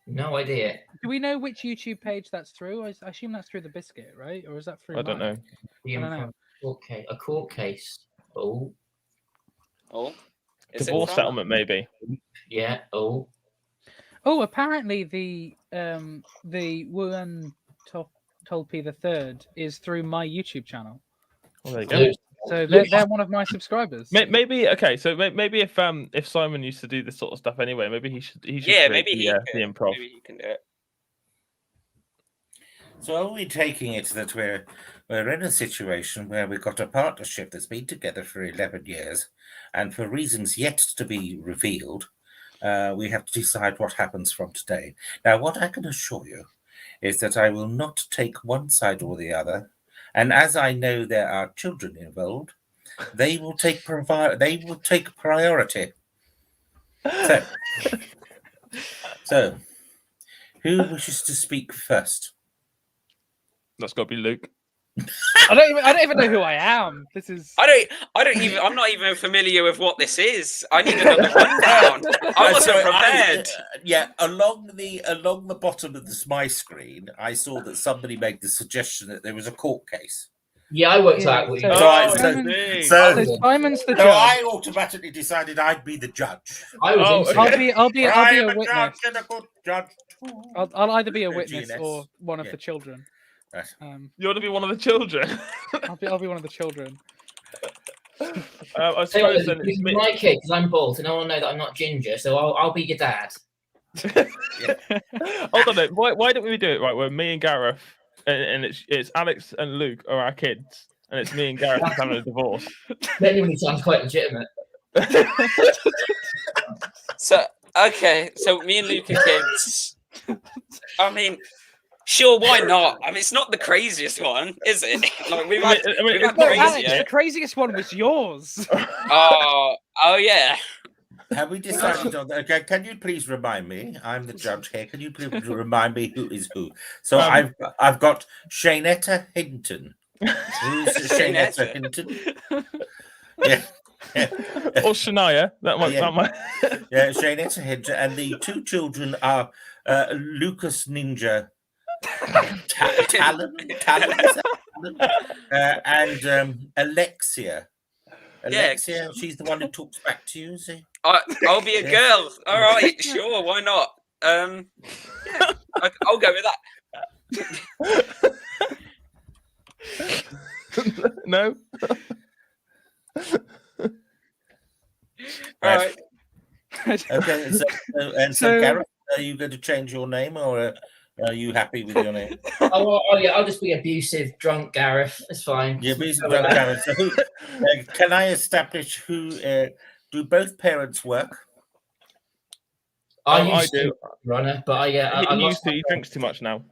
No idea. Do we know which YouTube page that's through? I assume that's through the Biscuit, right? Or is that through? I don't know. The I don't know. a court case. Oh, Oh, is Divorce it from? settlement, maybe. yeah. Oh, Oh, apparently the Wuhan Tolpi the Third is through my YouTube channel. Well, there you go. So they're one of my subscribers. Maybe okay. So maybe if Simon used to do this sort of stuff anyway, maybe he should. Yeah, create maybe he the could. improv. Maybe he can do it. So are we taking it that we're in a situation where we've got a partnership that's been together for 11 years, and for reasons yet to be revealed, we have to decide what happens from today. Now, what I can assure you is that I will not take one side or the other, and as I know there are children involved, they will take priority. So, who wishes to speak first? That's got to be Luke. I don't even know who I am. This is. I don't even. I'm not even familiar with what this is. I need another rundown. I wasn't prepared. Along the bottom of my screen, I saw that somebody made the suggestion that there was a court case. yeah. I worked out. What you So Simon's the judge. I automatically decided I'd be the judge. I was into it. I'll be I a am a witness. judge and a good judge. I'll either be a witness GNS. or one of Yeah. the children. Right. You want to be one of the children? I'll be one of the children. I Say suppose what, then it's me. my kid, because I'm bald, and I want to know that I'm not ginger, so I'll be your dad. Hold on, why don't we do it right? Where me and Gareth, and it's Alex and Luke are our kids, and it's me and Gareth who's having a divorce. Genuinely sounds quite legitimate. So me and Luke are kids. I mean, sure, why not? I mean, it's not the craziest one, is it? Like we've had No, crazier. Alex, the craziest one was yours. Oh yeah. Have we decided on that? Okay, can you please remind me? I'm the judge here. Can you please remind me who is who? So I've got Shaynetta Hinton. Who's Shaynetta Hinton? Yeah. Or Shania. That might. Yeah, Shaynetta Hinton, and the two children are Lucas Ninja Talon, and Alexia. Alexia, she's the one who talks back to you, is she? I'll be a girl. All right, sure, why not? Yeah, I'll go with that. No. All right. Okay, so Gareth, are you going to change your name, or are you happy with your name? Yeah, I'll just be abusive, drunk Gareth. It's fine. Yeah, abusive drunk Gareth. So can I establish who? Do both parents work? Oh, I do. Your Honour, but I He lost. he drinks too much now.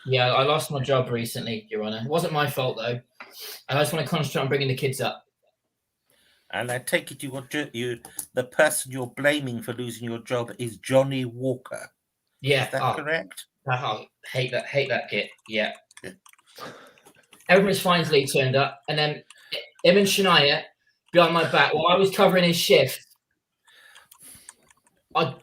Yeah, I lost my job recently, Your Honour. It wasn't my fault though, and I just want to concentrate on bringing the kids up. And I take it the person you're blaming for losing your job is Johnny Walker. Yeah, Is that correct? I hate that kid. Yeah. Everyone's finally turned up, and then him and Shania behind my back while I was covering his shift. I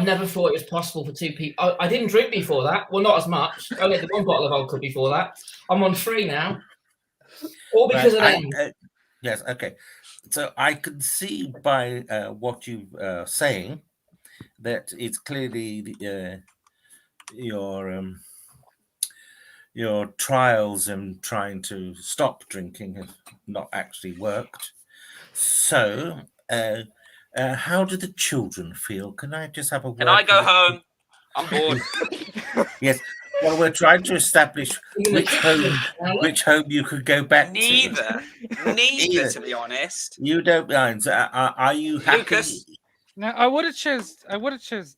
never thought it was possible for two people. I didn't drink before that. Well, not as much. I only had one bottle of alcohol before that. I'm on 3 now. All because of them. Yes, okay. So I can see by what you're saying that it's clearly your trials in trying to stop drinking have not actually worked. So, how do the children feel? Can I just have a word? Can I go home? I'm bored. Yes. Well, we're trying to establish which home you could go back Neither, Either. to be honest. You don't mind. So, are you happy? Lucas. No, I would have chose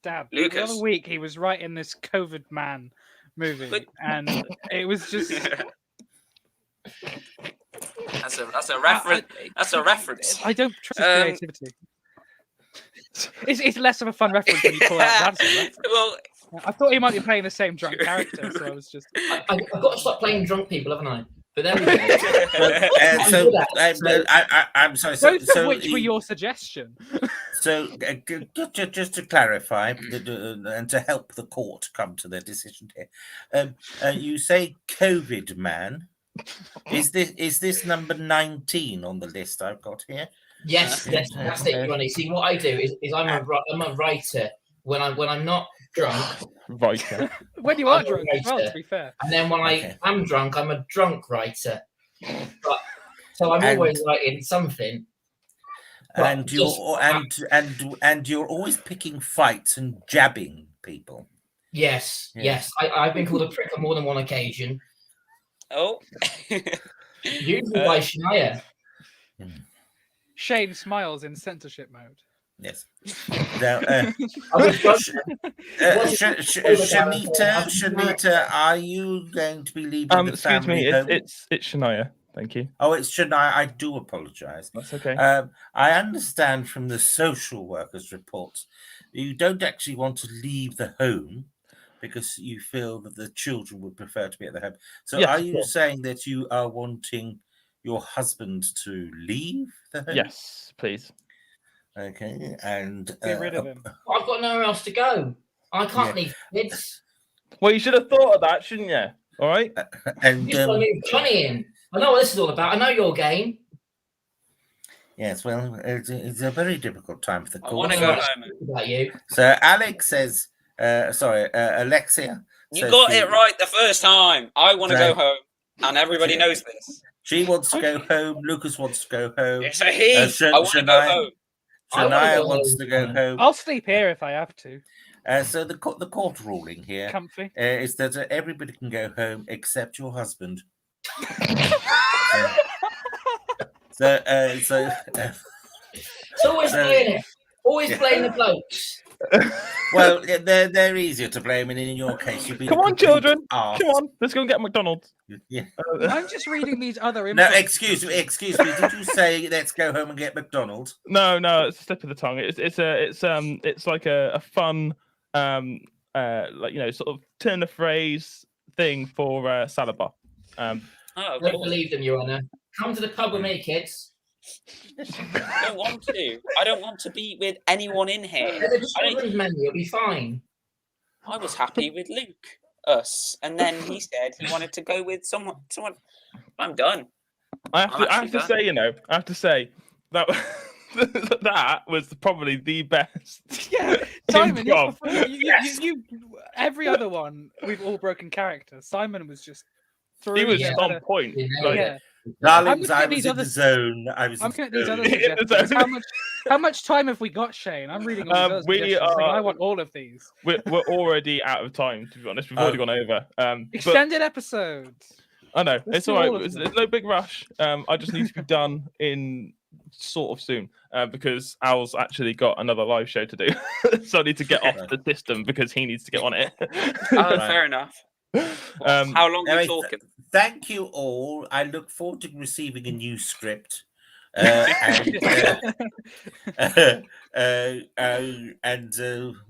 Dad. Lucas. The other week he was right in this COVID Man movie, and it was just. That's a reference. That's a reference. I don't trust his creativity. It's less of a fun reference when you pull out Dad's reference. Well, I thought he might be playing the same drunk character, so I was just. I've got to stop playing drunk people, haven't I? But there we go. I'm sorry. Both of which were your suggestion. So, just to clarify, and to help the court come to their decision here, you say COVID man. Is this number 19 on the list I've got here? Yes, that's it, Johnny. See, what I do is I'm a writer when I'm not drunk. Writer. When you are drunk, as well, to be fair. And then when I am drunk, I'm a drunk writer. So I'm always writing something. And you're always picking fights and jabbing people. Yes. I've been called a prick on more than one occasion. Oh. Usually by Shania. Shane smiles in censorship mode. Yes. Now, Shanita, are you going to be leaving the excuse family me, home? it's Shania. Thank you. Oh, it's Shania. I do apologise. That's okay. I understand from the social workers' reports you don't actually want to leave the home because you feel that the children would prefer to be at the home. So Yes, are of you course. saying that you are wanting your husband to leave the home? Yes, please. Okay, and Get rid of him. I've got nowhere else to go. I can't leave kids. Well, you should have thought of that, shouldn't you? All right. and You just want to move Johnny in. I know what this is all about. I know your game. yes, well, it's a very difficult time for the I court. want to go home. About you. So Alex says, Alexia. You says got she- it right the first time. I want to Right. go home, and everybody knows this. She wants to go home. Lucas wants to go home. It's a he. I want to go Shania- home. I wanna Shania go wants home. to go home. I'll sleep here if I have to. So the court ruling here Comfy. is that everybody can go home except your husband. So It's always playing it. Always playing the blokes. well, they're easier to blame, and in your case, you've been. Come a on, complete children. arse. Come on, let's go and get McDonald's. Yeah. I'm just reading these other No, info. excuse me. Did you say let's go home and get McDonald's? No, it's a slip of the tongue. It's like a fun like sort of turn of phrase thing for salad bar. Oh, I cool. don't believe them, Your Honour. Come to the pub with me, kids. I don't want to. I don't want to be with anyone in here. Get the children's menu. It'll be fine. I was happy with us, and then he said he wanted to go with someone. I'm done. I I'm have actually to say that that was probably the best. Yeah, Simon, you're improv. you every other one we've all broken character. Simon was just through. He was Yeah. on point. Yeah. Like, Yeah. Darlings, looking I at was these in other- the zone. I was. I'm looking at these other In the suggestions. zone. How much time have we got, Shane? I'm reading all these other we suggestions, thinking, are- I want all of these. we're already out of time. To be honest, we've already gone over. But Extended episodes. I know Let's it's do all right. all of There's them. no big rush. I just need to be done in sort of soon because Al's actually got another live show to do, so I need to get off the system because he needs to get on it. Oh, fair enough. How long are we Anyway, talking? Thank you all. I look forward to receiving a new script. And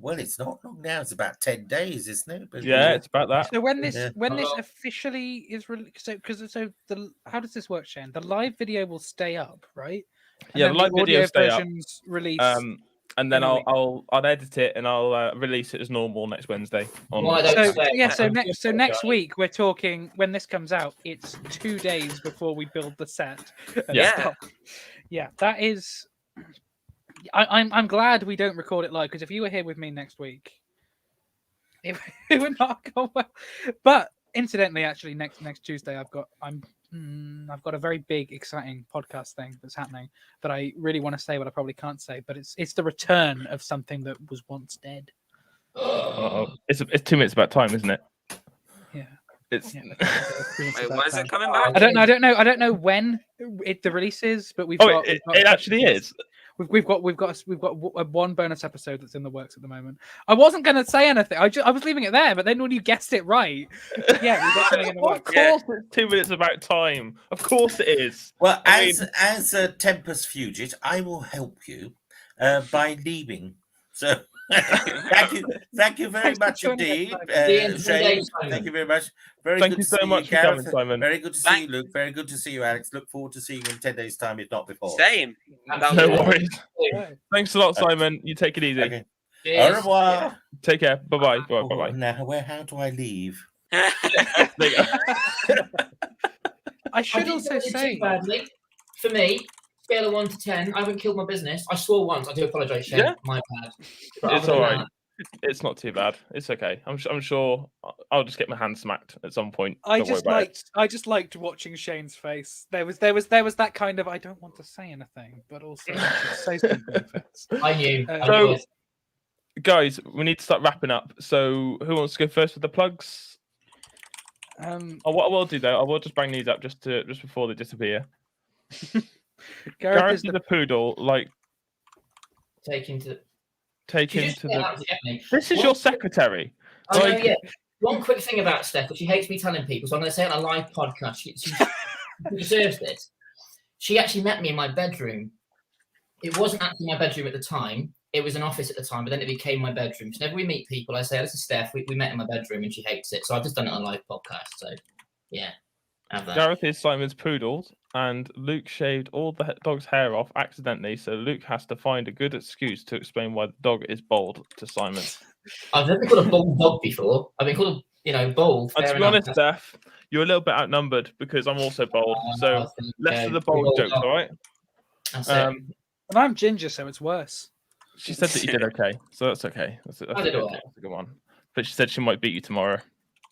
well, it's not long now. It's about 10 days, isn't it? But, Yeah, it's about that. So when this Yeah. officially is released, how does this work, Shane? The live video will stay up, right? And Yeah, then the live video audio stay up. versions release. And then in a week. I'll edit it and I'll release it as normal next Wednesday. Why don't So say- yeah, so I'm next just next week we're talking when this comes out. It's 2 days before we build the set. and Yeah. stuff. Yeah, that is. I'm glad we don't record it live because if you were here with me next week, it would not go well. But incidentally, actually, next Tuesday I've got a very big, exciting podcast thing that's happening that I really want to say, but I probably can't say. But it's the return of something that was once dead. It's 2 minutes about time, isn't it? Yeah. It's Yeah. Wait, where's it coming back? I don't know when the release is, but we've got. it actually is. We've got one bonus episode that's in the works at the moment. I wasn't going to say anything. I was leaving it there, but then when you guessed it right, yeah, we've got something in the Of works. course, it's 2 minutes about time. Of course, it is. Well, I as a Tempest Fugit, I will help you by leaving. So Thank you very Thanks for much joining us, indeed, Simon. See you in 3 Shane. days, Thank Simon. you very much. Very Thank good you to so see much for Gareth. coming, Simon. Very good to see Thank- you, Luke. Very good to see you, Alex. Look forward to seeing you in 10 days' time, if not before. Same. That No was- worries. Right. Thanks a lot, Simon. You take it easy. Okay. Au Cheers. revoir. Take care. Bye-bye. Bye Oh, bye. now, how do I leave? There you go. I I should didn't also do it say, too badly. For me, scale of 1 to 10, I haven't killed my business. I swore once. I do apologise, Shane. Yeah. My bad. But It's other than all right. that, It's not too bad. It's okay. I'm sure I'll just get my hand smacked at some point. I Don't worry just about it. liked watching Shane's face. There was that kind of I don't want to say anything, but also I should say something face. I knew. I So- knew it. Guys, we need to start wrapping up. So who wants to go first with the plugs? What I will do though, I will just bang these up just before they disappear. Gareth is Gareth the poodle, like Take him to. take You him just to get the. out to get me. This is What- your secretary. I know, Like- yeah. One quick thing about Steph, which she hates me telling people, so I'm going to say it on a live podcast. She deserves this. She actually met me in my bedroom. It wasn't actually my bedroom at the time. It was an office at the time, but then it became my bedroom. So whenever we meet people, I say, "This is Steph. We met in my bedroom," and she hates it. So I've just done it on a live podcast. So, yeah, have that. Gareth is Simon's poodle, and Luke shaved all the dog's hair off accidentally, so Luke has to find a good excuse to explain why the dog is bald to Simon. I've never been called a bald dog before. I've been called, bald. And Fair to be enough. honest, Steph, you're a little bit outnumbered because I'm also bald. So less of the bold jokes, all right? That's it. Um, and I'm ginger, so it's worse. she said that you did okay, so that's okay. That's I did good. all right. That's a good one. But she said she might beat you tomorrow.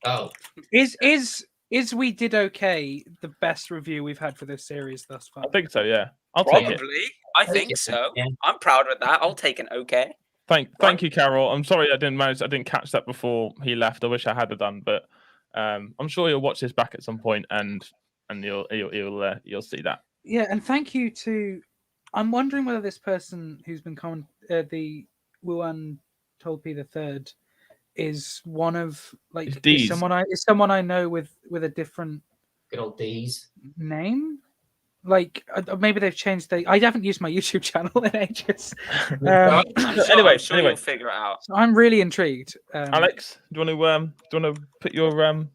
Oh, Is we did okay the best review we've had for this series thus far? I think so. Yeah, I'll take Probably. it. I Take think it, so. yeah. I'm proud of that. I'll take an okay. Thank you, Carol. I'm sorry I didn't catch that before he left. I wish I had done, but I'm sure you'll watch this back at some point and you'll see that. Yeah, and thank you to. I'm wondering whether this person who's been the Wuan Tolpi the Third is one of It's is D's. someone I know with a different good old D's. name. Like maybe they've changed. I haven't used my YouTube channel in ages. Well, Anyway, I'm sure you'll figure it out. So I'm really intrigued. Alex, do you want to put your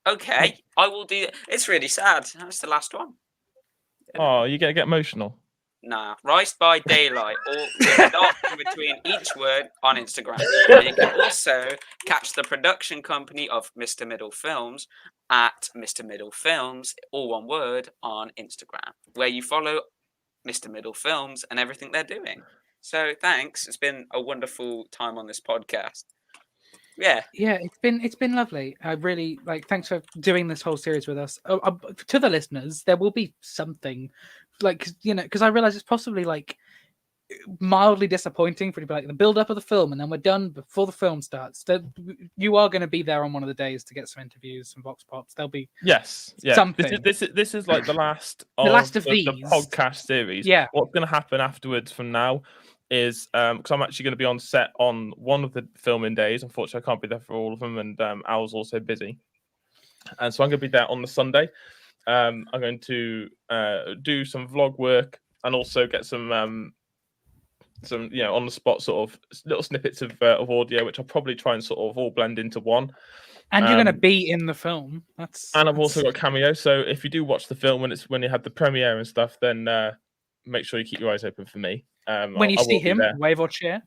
Okay, I will do that. It's really sad. That's the last one. Oh, you get emotional. Nah, Rise by Daylight, or with a dot in between each word on Instagram. And you can also catch the production company of Mr. Middle Films at Mr. Middle Films, all one word, on Instagram, where you follow Mr. Middle Films and everything they're doing. So thanks. It's been a wonderful time on this podcast. Yeah. It's been lovely. I really thanks for doing this whole series with us. To the listeners, there will be something because I realize it's possibly mildly disappointing for it to be the build up of the film and then we're done before the film starts. That you are going to be there on one of the days to get some interviews, some vox pops. There'll be something. This is like the last of the these podcast series. Yeah. What's going to happen afterwards from now is because I'm actually going to be on set on one of the filming days. Unfortunately, I can't be there for all of them, and Al's also busy, and so I'm going to be there on the Sunday. I'm going to do some vlog work and also get some on the spot sort of little snippets of audio, which I'll probably try and sort of all blend into one. And you're going to be in the film. And I've also got cameo. So if you do watch the film when you had the premiere and stuff, then make sure you keep your eyes open for me. When you see him, wave or cheer.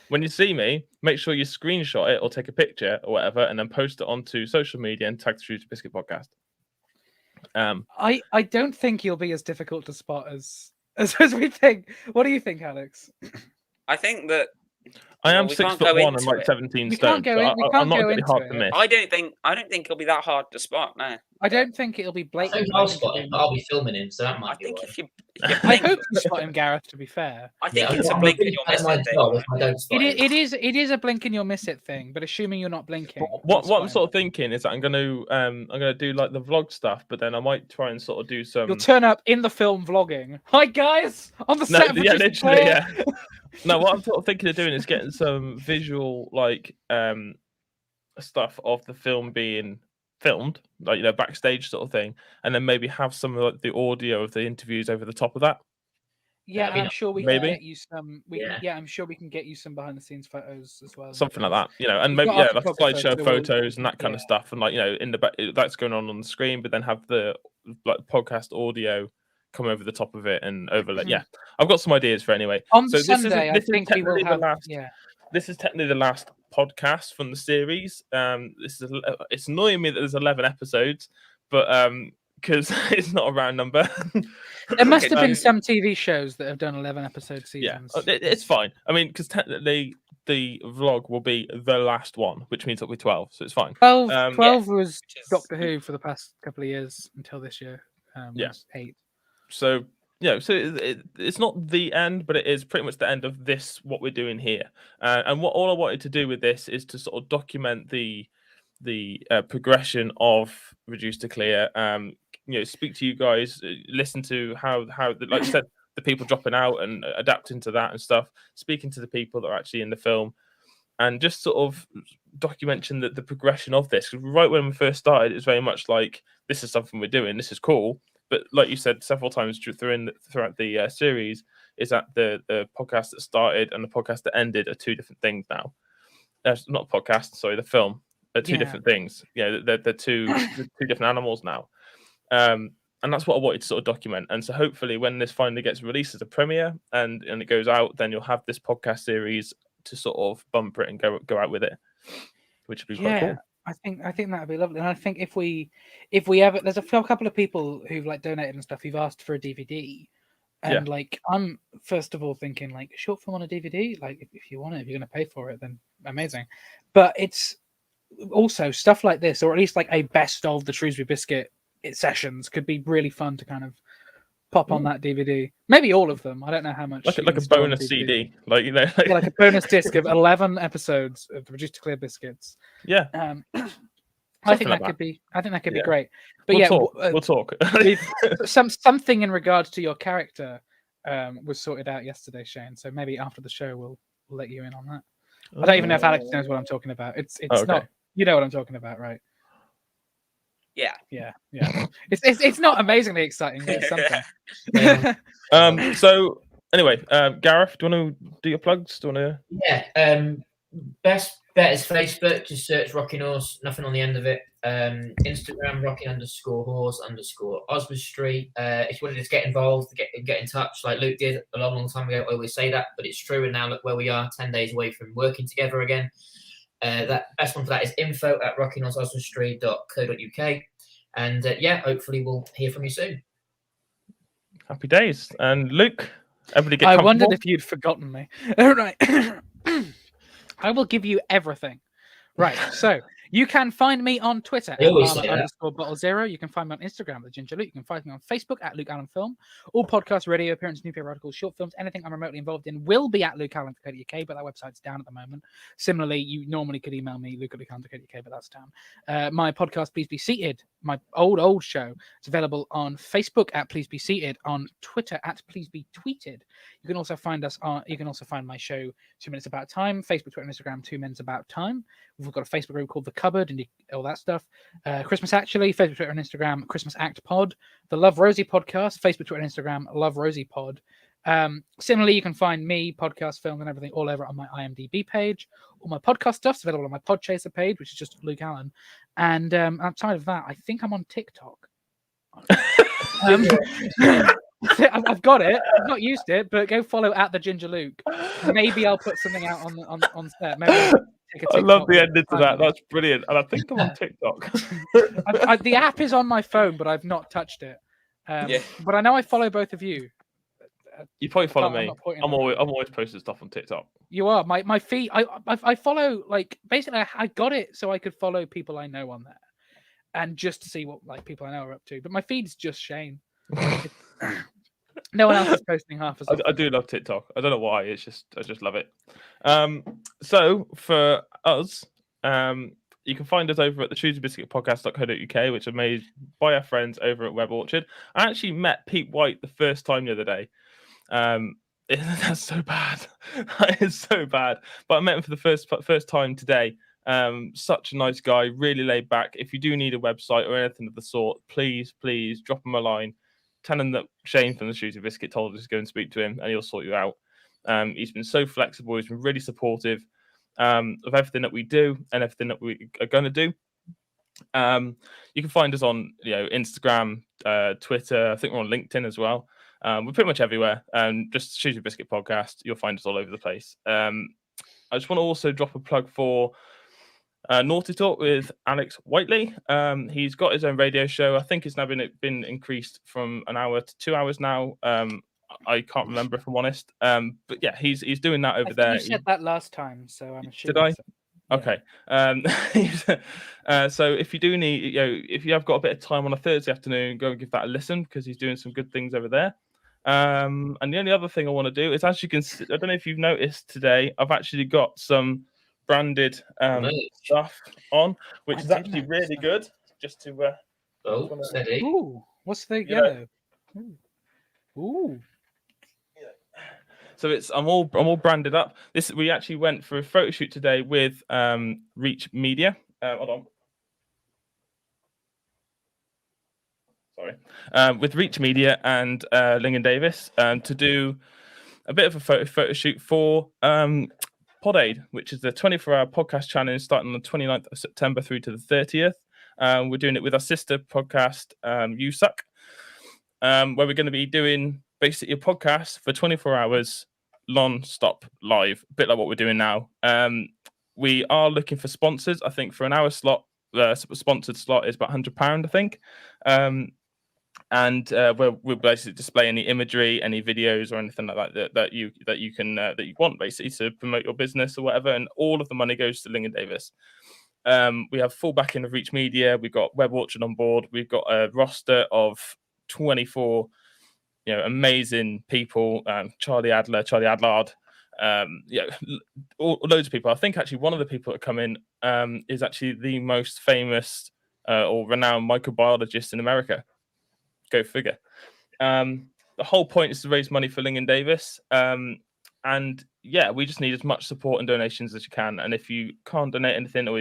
When you see me, make sure you screenshot it or take a picture or whatever, and then post it onto social media and tag the Shoot to Biscuit podcast. I don't think you'll be as difficult to spot as we think. What do you think, Alex? I think that I am we 6'1" can't go and into like it. 17 We stone. can't go in- we I'm can't not go really into hard it. to miss. I don't think it'll be that hard to spot. No, I don't think it'll be I blatant. think I'll spot him, but I'll be filming him, so that I might be think why. if you I blink, hope you spot him, Gareth. To be fair, I think Yeah, it's a I'm blink and really you'll bad miss at my it. job if I don't spot him. it is a blink and you'll miss it thing. But assuming you're not blinking, What I'm sort of thinking is that I'm going to do like the vlog stuff, but then I might try and sort of do some. you'll turn up in the film vlogging. Hi guys, on the set. Of yeah, Just literally, Player. yeah. No, what I'm sort of thinking of doing is getting some visual stuff of the film being filmed, backstage sort of thing, and then maybe have some of the audio of the interviews over the top of that. Yeah, That'd be I'm nice. sure we Maybe. can get you some. Yeah. I'm sure we can get you some behind the scenes photos as well. and Something like things. that, and We've maybe got like photographers, slideshow so we'll- photos and that kind of yeah. stuff, and like in the back that's going on the screen, but then have the like podcast audio come over the top of it and overlay. Yeah, I've got some ideas for anyway. On So Sunday, I this is think we will technically have. the last. Yeah. This is technically the last podcast from the series. It's annoying me that there's 11 episodes, but because it's not a round number. There must have been Um, some TV shows that have done 11 episode Yeah, seasons. it's fine. I mean, because technically the vlog will be the last one, which means it'll be 12, so it's fine. 12 was which is- Doctor Who for the past couple of years until this year. Yeah. Was 8. So it's not the end, but it is pretty much the end of this what we're doing here. And what all I wanted to do with this is to sort of document the progression of Reduce to Clear. Speak to you guys, listen to how like I said, the people dropping out and adapting to that and stuff. Speaking to the people that are actually in the film, and just sort of documenting the progression of this. 'Cause right when we first started, it was very much like this is something we're doing. This is cool. But like you said several times throughout the series, is that the podcast that started and the podcast that ended are two different things now. Not podcast, sorry, the film are two Yeah. different things. They're two different animals now. And that's what I wanted to sort of document. And so hopefully when this finally gets released as a premiere and it goes out, then you'll have this podcast series to sort of bumper it and go out with it, which would be quite cool. I think that'd be lovely. And I think if we ever, there's a couple of people who've like donated and stuff who've asked for a DVD, and like I'm first of all thinking like short film on a DVD, like if you want it, if you're going to pay for it, then amazing. But it's also stuff like this, or at least like a best of the Shrewsbury Biscuit sessions, could be really fun to kind of pop on that DVD. Maybe all of them. I don't know how much. Like you a can store on bonus DVD. CD, like Like a bonus disc of 11 episodes of the Reduced to Clear Biscuits. Yeah. I think like that could be. I think that could be Yeah. great. But we'll talk. something in regard to your character was sorted out yesterday, Shane. So maybe after the show we'll let you in on that. I don't even know if Alex knows what I'm talking about. It's okay. not. You know what I'm talking about, right? Yeah. Yeah. It's not amazingly exciting, but it's something. So anyway, Gareth, do you want to do your plugs? Do you want to? Yeah. Best bet is Facebook. Just search Rocking Horse. Nothing on the end of it. Instagram Rocking_horse_Oswestry. If you wanted to get involved, get in touch like Luke did a long time ago. I always say that, but it's true. And now look where we are, 10 days away from working together again. That best one for that is info@rockinghorseoswestry.co.uk. And hopefully we'll hear from you soon. Happy days. And Luke, everybody get I comfortable. wondered if you'd forgotten me. All right. I will give you everything. Right. So you can find me on Twitter at @Marla_Bottle0. You can find me on Instagram at the Ginger Luke. You can find me on Facebook at Luke Allen Film. All podcasts, radio appearances, newspaper articles, short films, anything I'm remotely involved in will be at lukeallen.co.uk, but that website's down at the moment. Similarly, you normally could email me, luke@lukeallen.co.uk, but that's down. My podcast, Please Be Seated, my old show, it's available on Facebook at Please Be Seated, on Twitter at Please Be Tweeted. You can also find us on. You can also find my show, 2 Minutes About Time, Facebook, Twitter, and Instagram, 2 Minutes About Time. We've got a Facebook group called The Cupboard and all that stuff. Christmas Actually, Facebook, Twitter, and Instagram, Christmas Act Pod. The Love Rosie podcast, Facebook, Twitter, and Instagram, Love Rosie Pod. Similarly, you can find me, podcast, film, and everything all over on my IMDb page. All my podcast stuff's available on my Podchaser page, which is just Luke Allen. And outside of that, I think I'm on TikTok. I've got it. I've not used it, but go follow at the Ginger Luke. Maybe I'll put something out on set. Maybe I'll take a I love TikTok the ending to that. with- That's brilliant. And I think I'm on TikTok. the app is on my phone, but I've not touched it. But I know I follow both of you. You probably follow I'm me. not pointing I'm at always posting stuff on TikTok. You are my feed. I follow, like, basically I got it so I could follow people I know on there, and just to see what like people I know are up to. But my feed's just Shane. No one else is posting half as often. I do love TikTok. I don't know why. I just love it. So for us, you can find us over at the Podcast.co.uk, which are made by our friends over at Web Orchard. I actually met Pete White the first time the other day. That's so bad. That is so bad. But I met him for the first time today. Such a nice guy, really laid back. If you do need a website or anything of the sort, please drop him a line. tell him that Shane from the Shooty Biscuit told us to go and speak to him, and he'll sort you out. He's been so flexible. He's been really supportive of everything that we do and everything that we are going to do. You can find us on Instagram, Twitter. I think we're on LinkedIn as well. We're pretty much everywhere. Just Shooty Biscuit Podcast. You'll find us all over the place. I just want to also drop a plug for Naughty Talk with Alex Whiteley. He's got his own radio show. I think it's now been increased from an hour to 2 hours now. I can't remember if I'm honest. But yeah, he's doing that over there. You said that last time, so I'm assuming. Did I? So. Okay. So if you do need, if you have got a bit of time on a Thursday afternoon, go and give that a listen because he's doing some good things over there. And the only other thing I want to do is, as you can see, I don't know if you've noticed today, I've actually got some branded stuff on, which is actually really good. Just to steady. Ooh, what's the yellow? Ooh. So I'm all branded up. We actually went for a photo shoot today with Reach Media. Hold on. Sorry. With Reach Media and Ling & Davis to do a bit of a photo shoot for Pod Aid, which is the 24-hour podcast challenge starting on the 29th of September through to the 30th. We're doing it with our sister podcast, Yousefi, where we're going to be doing basically a podcast for 24 hours non-stop live, a bit like what we're doing now. We are looking for sponsors. I think for an hour slot, sponsored slot is about £100, I think. And we'll basically display any imagery, any videos, or anything like that you want basically to promote your business or whatever. And all of the money goes to Ling & Davis. We have full backing of Reach Media. We've got Web Orchard on board. We've got a roster of 24, amazing people. Charlie Adlard. Loads of people. I think actually one of the people that come in is actually the most famous or renowned microbiologist in America. Go figure. The whole point is to raise money for Ling & Davis. And yeah, we just need as much support and donations as you can. And if you can't donate anything or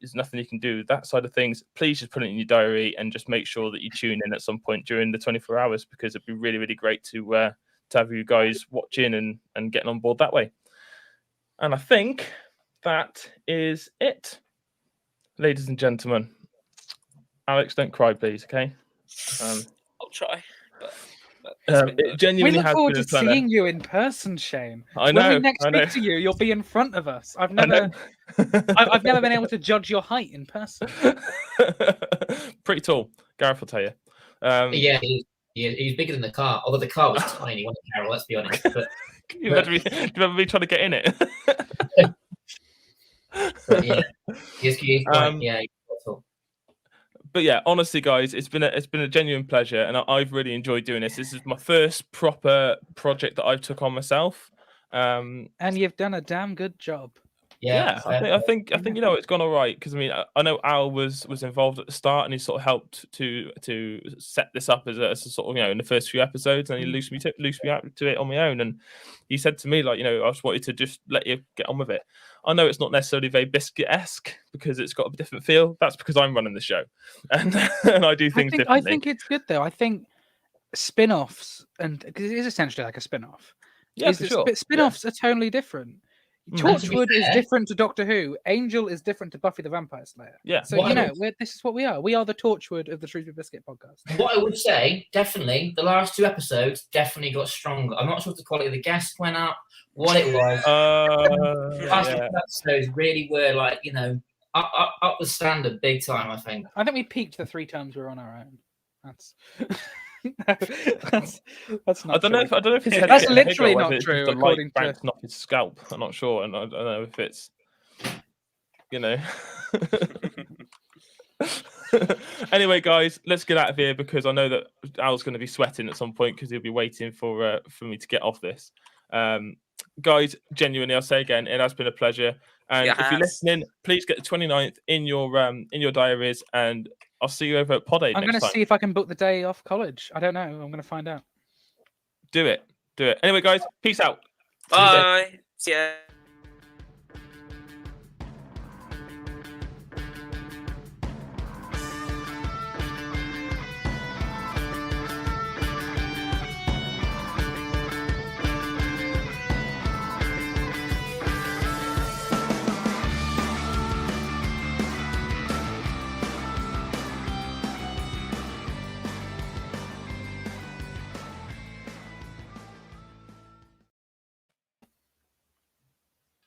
there's nothing you can do that side of things, please just put it in your diary and just make sure that you tune in at some point during the 24 hours, because it'd be really, really great to have you guys watching and getting on board that way. And I think that is it, ladies and gentlemen. Alex, don't cry, please, okay? I'll try. It genuinely we look has forward been to a pleasure. seeing you in person, Shane. I know. When we next I know. speak to you, you'll be in front of us. I've never been able to judge your height in person. Pretty tall, Gareth will tell you. Yeah, he's bigger than the car. Although the car was tiny, wasn't it, Carol? Let's be honest. But, do you remember me trying to get in it? but yeah, he's quite, yeah. But yeah, honestly, guys, it's been a genuine pleasure, and I've really enjoyed doing this. This is my first proper project that I've took on myself, and you've done a damn good job. Yeah, I think it's gone all right, because I mean I know Al was involved at the start, and he sort of helped to set this up as a sort of in the first few episodes, and he loosed me out to it on my own, and he said to me I just wanted to just let you get on with it. I know it's not necessarily very Biscuit-esque because it's got a different feel. That's because I'm running the show, and I do things differently. I think it's good though. I think spin-offs, and because it is essentially like a spin-off. Yeah, for sure. Spin-offs are totally different. Torchwood is different to Doctor Who. Angel is different to Buffy the Vampire Slayer. Yeah. So, this is what we are. We are the Torchwood of the Shrewsbury Biscuit podcast. What I would say, definitely, the last two episodes definitely got stronger. I'm not sure if the quality of the guests went up, what it was. The last two episodes really were up the standard big time, I think. I think we peaked the 3 times we were on our own. That's not. I don't know if his head that's literally not true. The According light bouncing off his scalp. I'm not sure, and I don't know if it's Anyway, guys, let's get out of here, because I know that Al's going to be sweating at some point because he'll be waiting for me to get off this. Guys, genuinely, I'll say again, it has been a pleasure. And if you're listening, please get the 29th in your diaries, and I'll see you over at Pod Aid. I'm going to see if I can book the day off college. I don't know. I'm going to find out. Do it. Anyway, guys, peace out. Bye. See ya.